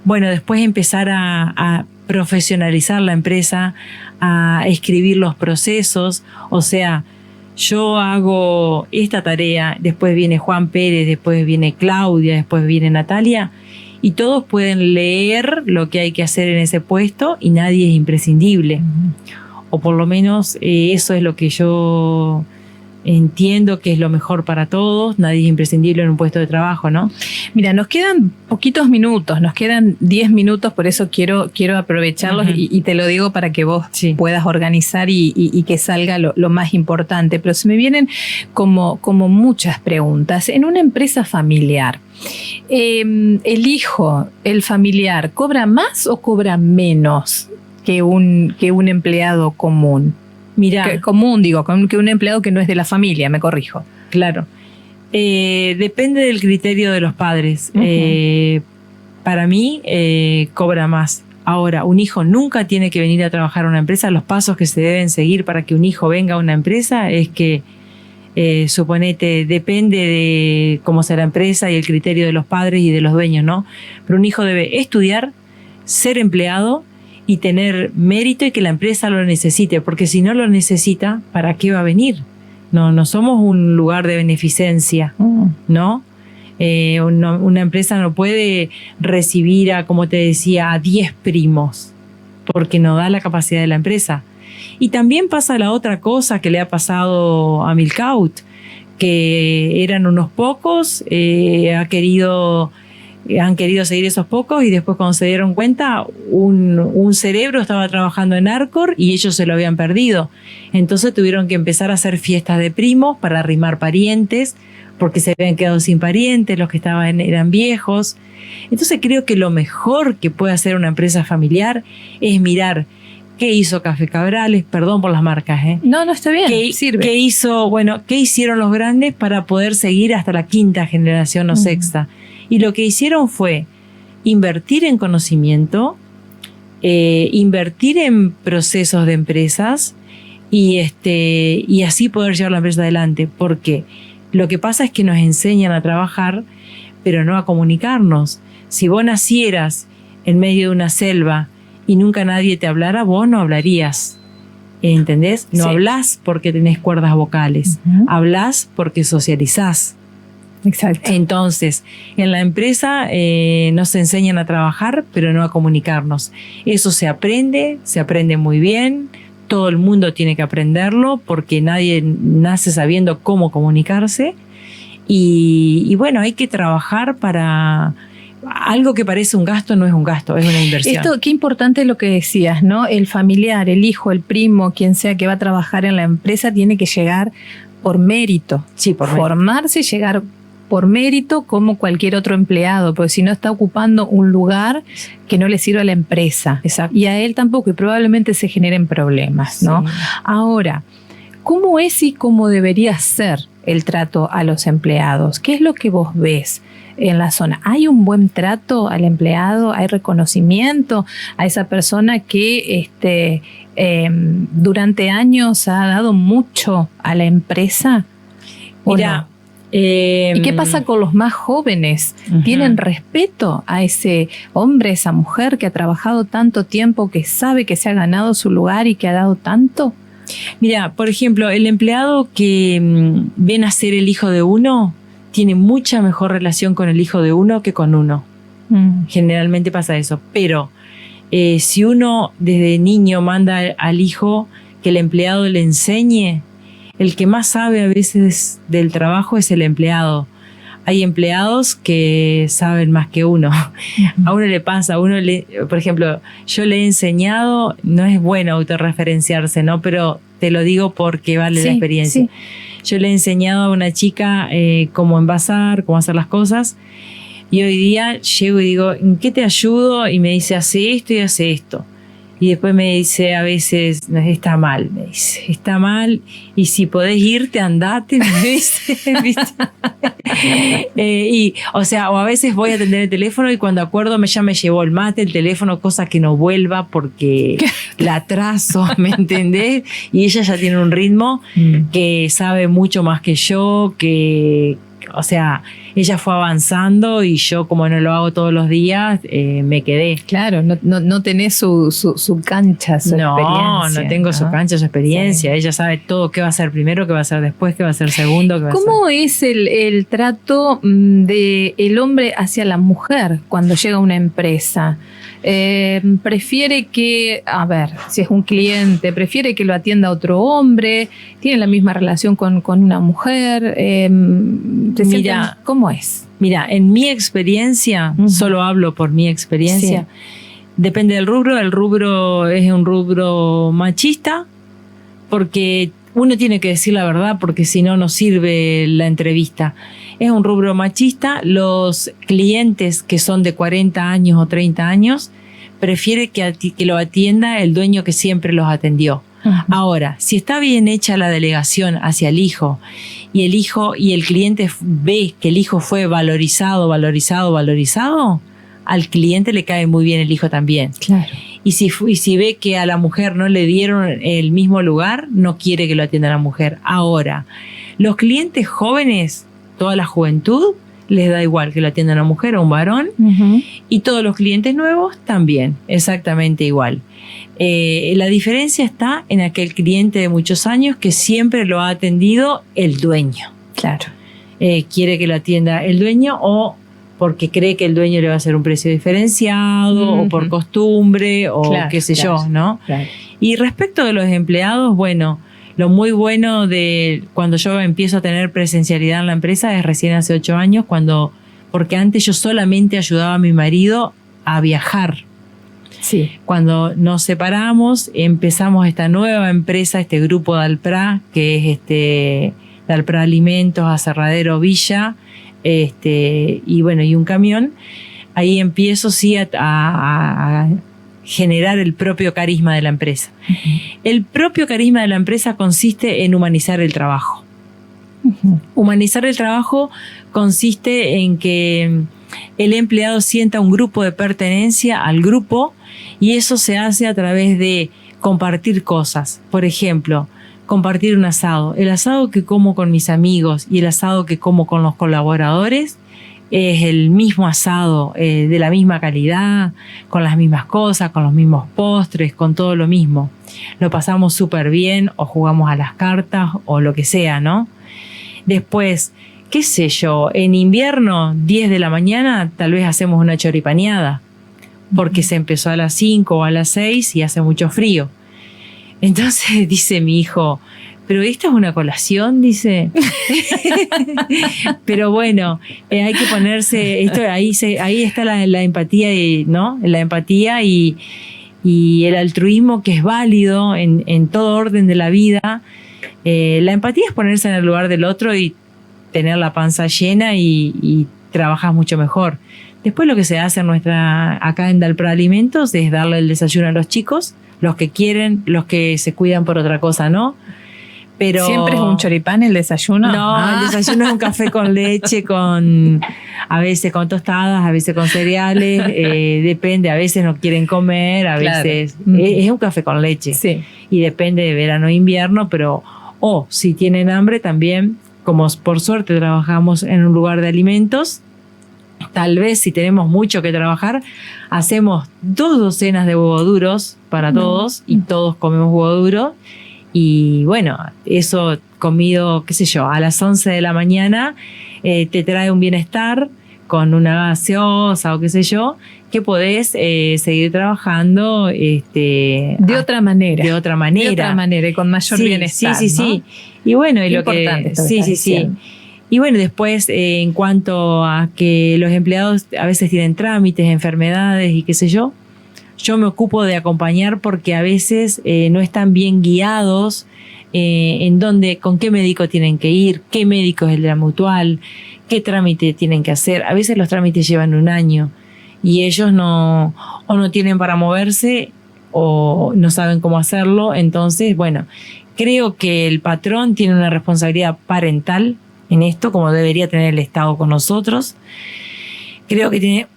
Después empezar a profesionalizar la empresa, a escribir los procesos. O sea, yo hago esta tarea, después viene Juan Pérez, después viene Claudia, después viene Natalia, y todos pueden leer lo que hay que hacer en ese puesto y nadie es imprescindible. O por lo menos eso es lo que yo entiendo que es lo mejor para todos. Nadie es imprescindible en un puesto de trabajo, ¿no? Mira, nos quedan poquitos minutos, nos quedan 10 minutos, por eso quiero aprovecharlos y te lo digo para que vos puedas organizar y que salga lo más importante. Pero se me vienen como muchas preguntas. En una empresa familiar, ¿el hijo, el familiar, cobra más o cobra menos que un empleado común? Mira, común, digo, que un empleado que no es de la familia, me corrijo. Claro. Depende del criterio de los padres. Para mí, cobra más. Ahora, un hijo nunca tiene que venir a trabajar a una empresa. Los pasos que se deben seguir para que un hijo venga a una empresa es que Suponete, depende de cómo sea la empresa y el criterio de los padres y de los dueños, ¿no? Pero un hijo debe estudiar, ser empleado y tener mérito y que la empresa lo necesite, porque si no lo necesita, ¿para qué va a venir? No somos un lugar de beneficencia, ¿no? Una empresa no puede recibir como te decía, a 10 primos, porque no da la capacidad de la empresa. Y también pasa la otra cosa que le ha pasado a Milcaut, que eran unos pocos, han querido seguir esos pocos y después cuando se dieron cuenta, un cerebro estaba trabajando en Arcor y ellos se lo habían perdido. Entonces tuvieron que empezar a hacer fiestas de primos para arrimar parientes, porque se habían quedado sin parientes, los que estaban eran viejos. Entonces creo que lo mejor que puede hacer una empresa familiar es mirar qué hizo Café Cabrales, perdón por las marcas, No, está bien, sirve. ¿Qué hicieron los grandes para poder seguir hasta la quinta generación o sexta? Y lo que hicieron fue invertir en conocimiento, invertir en procesos de empresas y así poder llevar la empresa adelante. Porque lo que pasa es que nos enseñan a trabajar, pero no a comunicarnos. Si vos nacieras en medio de una selva y nunca nadie te hablara, vos no hablarías. ¿Entendés? No hablás porque tenés cuerdas vocales. Hablás porque socializás. Exacto. Entonces, en la empresa nos enseñan a trabajar, pero no a comunicarnos. Eso se aprende muy bien. Todo el mundo tiene que aprenderlo porque nadie nace sabiendo cómo comunicarse. Y bueno, hay que trabajar para... Algo que parece un gasto no es un gasto, es una inversión. Esto, qué importante es lo que decías, ¿no? El familiar, el hijo, el primo, quien sea que va a trabajar en la empresa, tiene que llegar por mérito. Sí, por formarse y llegar por mérito como cualquier otro empleado, porque si no está ocupando un lugar que no le sirve a la empresa. Exacto. Y a él tampoco, y probablemente se generen problemas, ¿no? Sí. Ahora, ¿cómo es y cómo debería ser el trato a los empleados? ¿Qué es lo que vos ves en la zona? ¿Hay un buen trato al empleado? ¿Hay reconocimiento a esa persona que durante años ha dado mucho a la empresa? Mira, no? ¿Y qué pasa con los más jóvenes? ¿Tienen respeto a ese hombre, esa mujer que ha trabajado tanto tiempo, que sabe que se ha ganado su lugar y que ha dado tanto? Mira, por ejemplo, el empleado que viene a ser el hijo de uno tiene mucha mejor relación con el hijo de uno que con uno. Generalmente pasa eso. Pero si uno desde niño manda al hijo que el empleado le enseñe, el que más sabe a veces del trabajo es el empleado. Hay empleados que saben más que uno. A uno le pasa, por ejemplo, yo le he enseñado, no es bueno autorreferenciarse, ¿no? Pero te lo digo porque vale la experiencia. Sí. Yo le he enseñado a una chica cómo envasar, cómo hacer las cosas. Y hoy día llego y digo, ¿en qué te ayudo? Y me dice, hace esto y hace esto. Y después me dice a veces, está mal, me dice, está mal, y si podés irte, andate, me dice, ¿viste? O a veces voy a atender el teléfono y cuando acuerdo ya me llevó el mate, el teléfono, cosa que no vuelva porque la atraso, ¿me entendés? Y ella ya tiene un ritmo que sabe mucho más que yo, ella fue avanzando y yo, como no lo hago todos los días, me quedé. Claro, no tenés su cancha, su experiencia. No tengo su cancha, su experiencia. Sí. Ella sabe todo, qué va a hacer primero, qué va a hacer después, qué va a hacer segundo. Qué va ¿Cómo a hacer? Es el trato del hombre hacia la mujer cuando llega a una empresa? Prefiere que, si es un cliente, prefiere que lo atienda otro hombre, tiene la misma relación con una mujer. Mira, ¿cómo es? Mira, en mi experiencia, solo hablo por mi experiencia, depende del rubro. El rubro es un rubro machista, porque uno tiene que decir la verdad, porque si no, no sirve la entrevista. Es un rubro machista. Los clientes que son de 40 años o 30 años prefiere que lo atienda el dueño que siempre los atendió. Ahora, si está bien hecha la delegación hacia el hijo y el cliente ve que el hijo fue valorizado, al cliente le cae muy bien el hijo también. Claro. Y si ve que a la mujer no le dieron el mismo lugar, no quiere que lo atienda la mujer. Ahora, Los clientes jóvenes, toda la juventud, les da igual que lo atienda una mujer o un varón, y todos los clientes nuevos también, exactamente igual. La diferencia está en aquel cliente de muchos años que siempre lo ha atendido el dueño. Claro. Quiere que lo atienda el dueño o porque cree que el dueño le va a hacer un precio diferenciado o por costumbre o qué sé yo, ¿no? Claro. Y respecto de los empleados, bueno, lo muy bueno de cuando yo empiezo a tener presencialidad en la empresa es recién hace 8 años, porque antes yo solamente ayudaba a mi marido a viajar. Sí. Cuando nos separamos, empezamos esta nueva empresa, este grupo de Alpra, que es Alpra Alimentos, Aserradero Villa, y bueno, y un camión. Ahí empiezo sí a generar el propio carisma de la empresa. El propio carisma de la empresa consiste en humanizar el trabajo. Humanizar el trabajo consiste en que el empleado sienta un grupo de pertenencia al grupo, y eso se hace a través de compartir cosas. Por ejemplo, compartir un asado. El asado que como con mis amigos y el asado que como con los colaboradores es el mismo asado, de la misma calidad, con las mismas cosas, con los mismos postres, con todo lo mismo. Lo pasamos súper bien, o jugamos a las cartas o lo que sea, ¿no? Después, qué sé yo, en invierno, 10 de la mañana, tal vez hacemos una choripaneada, porque se empezó a las 5 o a las 6 y hace mucho frío. Entonces dice mi hijo, pero esta es una colación, dice. Pero bueno, hay que ponerse, ahí está la empatía, ¿no? La empatía y el altruismo, que es válido en todo orden de la vida. La empatía es ponerse en el lugar del otro y tener la panza llena y trabajas mucho mejor. Después lo que se hace acá en Dalpra Alimentos es darle el desayuno a los chicos, los que quieren, los que se cuidan por otra cosa, ¿no? Pero ¿siempre es un choripán el desayuno? No, el desayuno es un café con leche, a veces con tostadas, a veces con cereales, depende, a veces no quieren comer, a veces es un café con leche. Sí. Y depende de verano o invierno, pero si tienen hambre también, como por suerte trabajamos en un lugar de alimentos, tal vez si tenemos mucho que trabajar, hacemos 2 docenas de huevos duros para todos y todos comemos huevo duro. Y bueno, eso comido, qué sé yo, a las 11 de la mañana te trae un bienestar con una gaseosa o qué sé yo, que podés seguir trabajando de otra manera. De otra manera y con mayor bienestar. Sí. Y bueno, y lo importante que sí. Y bueno, después en cuanto a que los empleados a veces tienen trámites, enfermedades y qué sé yo me ocupo de acompañar, porque a veces no están bien guiados con qué médico tienen que ir, qué médico es el de la mutual, qué trámite tienen que hacer. A veces los trámites llevan 1 año y ellos no tienen para moverse o no saben cómo hacerlo. Entonces, bueno, creo que el patrón tiene una responsabilidad parental en esto, como debería tener el Estado con nosotros. Creo que tiene,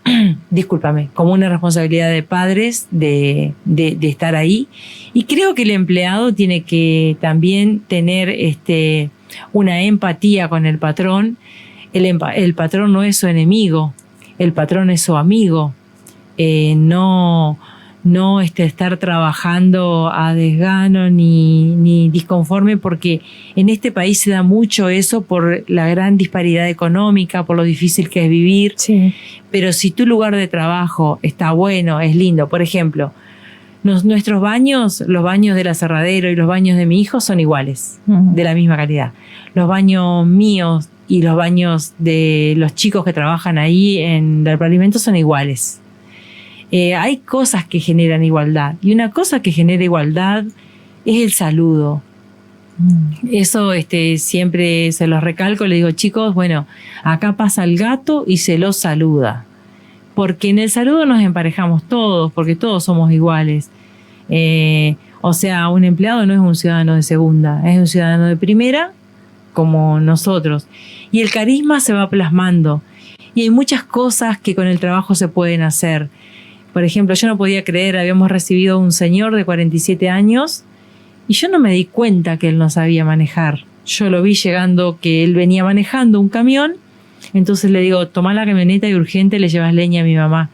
como una responsabilidad de padres de estar ahí. Y creo que el empleado tiene que también tener una empatía con el patrón. El patrón no es su enemigo, el patrón es su amigo. No estar trabajando a desgano ni disconforme, porque en este país se da mucho eso por la gran disparidad económica, por lo difícil que es vivir. Sí. Pero si tu lugar de trabajo está bueno, es lindo. Por ejemplo, nuestros baños, los baños del aserradero y los baños de mi hijo son iguales, de la misma calidad. Los baños míos y los baños de los chicos que trabajan ahí en Dalpra Alimentos son iguales. Hay cosas que generan igualdad, y una cosa que genera igualdad es el saludo. Eso siempre se los recalco, le digo, chicos, bueno, acá pasa el gato y se los saluda, porque en el saludo nos emparejamos todos, porque todos somos iguales. O sea, un empleado no es un ciudadano de segunda, es un ciudadano de primera, como nosotros, y el carisma se va plasmando, y hay muchas cosas que con el trabajo se pueden hacer. Por ejemplo, yo no podía creer, habíamos recibido un señor de 47 años y yo no me di cuenta que él no sabía manejar. yo lo vi llegando, que él venía manejando un camión. Entonces le digo, tomá la camioneta y urgente le llevas leña a mi mamá.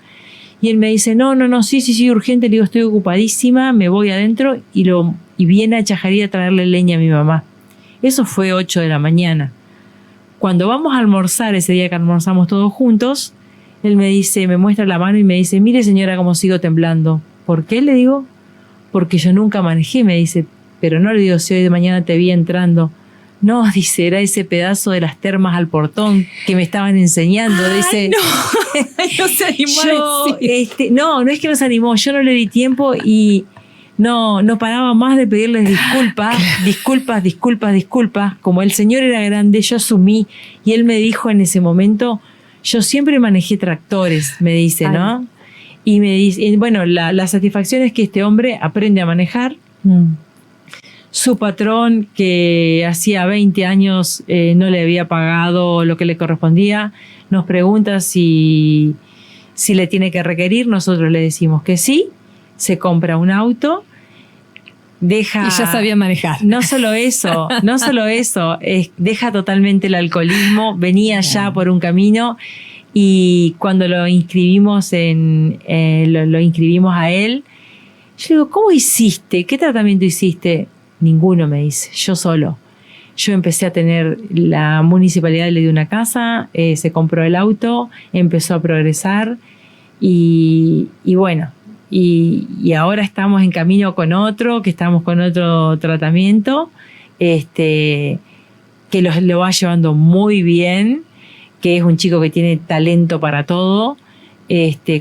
Y él me dice, no, sí, urgente. Le digo, estoy ocupadísima, me voy adentro y viene a Chajarí a traerle leña a mi mamá. Eso fue 8 de la mañana. Cuando vamos a almorzar, ese día que almorzamos todos juntos, él me dice, me muestra la mano y me dice, mire señora cómo sigo temblando. ¿Por qué? Le digo, porque yo nunca manejé, me dice, pero no, le digo, si hoy de mañana te vi entrando. No, dice, era ese pedazo de las termas al portón que me estaban enseñando. Ay, dice, no se animó a decir. No es que nos animó, yo no le di tiempo y no paraba más de pedirles disculpas. Como el señor era grande, yo asumí y él me dijo en ese momento, yo siempre manejé tractores, me dice, ¿no? Y me dice, bueno, la satisfacción es que este hombre aprende a manejar. Su patrón, que hacía 20 años no le había pagado lo que le correspondía, nos pregunta si le tiene que requerir. Nosotros le decimos que sí. Se compra un auto, y ya sabía manejar. No solo eso, deja totalmente el alcoholismo, venía ya por un camino. Y cuando lo inscribimos lo inscribimos a él, yo digo, ¿cómo hiciste? ¿Qué tratamiento hiciste? Ninguno, me dice, yo solo. Yo empecé a tener, la municipalidad le dio una casa, se compró el auto, empezó a progresar y bueno, y ahora estamos en camino con otro, que estamos con otro tratamiento, que lo va llevando muy bien, que es un chico que tiene talento para todo,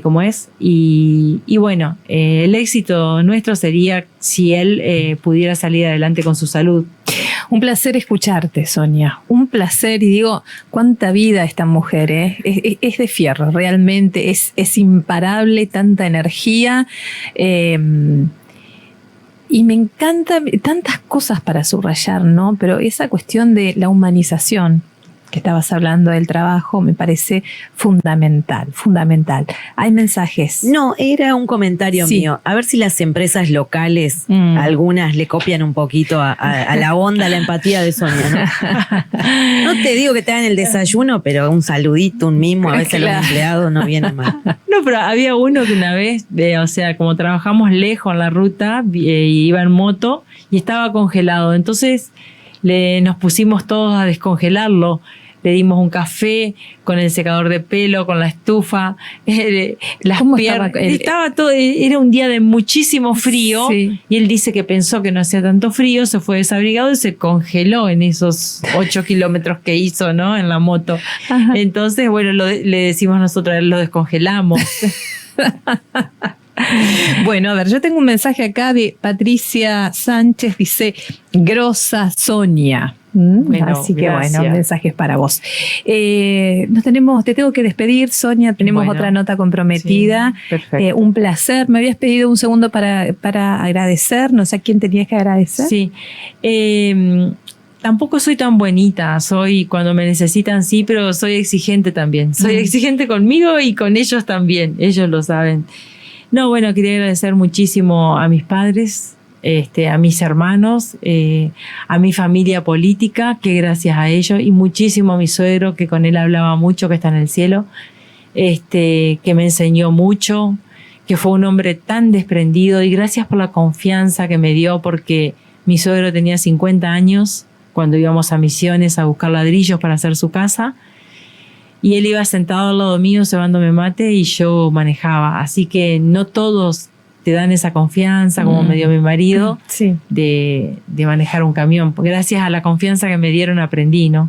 como es, y bueno, el éxito nuestro sería si él pudiera salir adelante con su salud. Un placer escucharte, Sonia, un placer, y digo, cuánta vida esta mujer, es de fierro, realmente, es imparable, tanta energía, y me encanta, tantas cosas para subrayar, ¿no? Pero esa cuestión de la humanización, que estabas hablando del trabajo, me parece fundamental. Hay mensajes. No, era un comentario mío. A ver si las empresas locales, algunas le copian un poquito a la onda, a la empatía de Sonia, ¿no? No te digo que te hagan el desayuno, pero un saludito, un mimo, a veces los empleados no vienen mal. No, pero había uno que una vez, como trabajamos lejos en la ruta, iba en moto y estaba congelado. Entonces nos pusimos todos a descongelarlo. Le dimos un café con el secador de pelo, con la estufa, las piernas. Estaba todo, era un día de muchísimo frío, sí. Y él dice que pensó que no hacía tanto frío, se fue desabrigado y se congeló en esos 8 kilómetros que hizo, ¿no? En la moto. Ajá. Entonces, bueno, le decimos nosotros, lo descongelamos. Bueno, a ver, yo tengo un mensaje acá de Patricia Sánchez, dice, grosa Sonia. Bueno, así que gracias. Bueno, mensajes para vos. Te tengo que despedir, Sonia, tenemos otra nota comprometida. Sí, perfecto. Un placer. Me habías pedido un segundo para agradecer, no sé a quién tenías que agradecer. Sí. Tampoco soy tan bonita, soy cuando me necesitan sí, pero soy exigente también. Soy exigente conmigo y con ellos también, ellos lo saben. No, bueno, quería agradecer muchísimo a mis padres, a mis hermanos, a mi familia política, que gracias a ellos, y muchísimo a mi suegro, que con él hablaba mucho, que está en el cielo, que me enseñó mucho, que fue un hombre tan desprendido, y gracias por la confianza que me dio, porque mi suegro tenía 50 años cuando íbamos a Misiones a buscar ladrillos para hacer su casa, y él iba sentado al lado mío cebándome mate y yo manejaba. Así que no todos te dan esa confianza, como me dio mi marido, sí, de manejar un camión. Gracias a la confianza que me dieron aprendí, ¿no?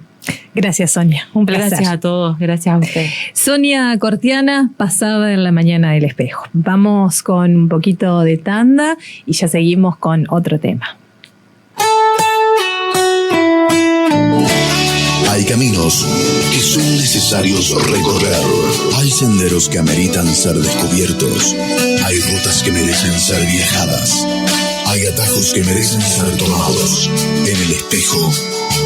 Gracias, Sonia. Un placer. Gracias a todos. Gracias a usted. Sonia Cortiana pasaba en la mañana del espejo. Vamos con un poquito de tanda y ya seguimos con otro tema. Hay caminos que son necesarios recorrer. Hay senderos que ameritan ser descubiertos. Hay rutas que merecen ser viajadas. Hay atajos que merecen ser tomados. En el espejo,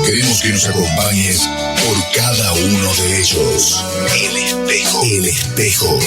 queremos que nos acompañes por cada uno de ellos. El espejo. El espejo.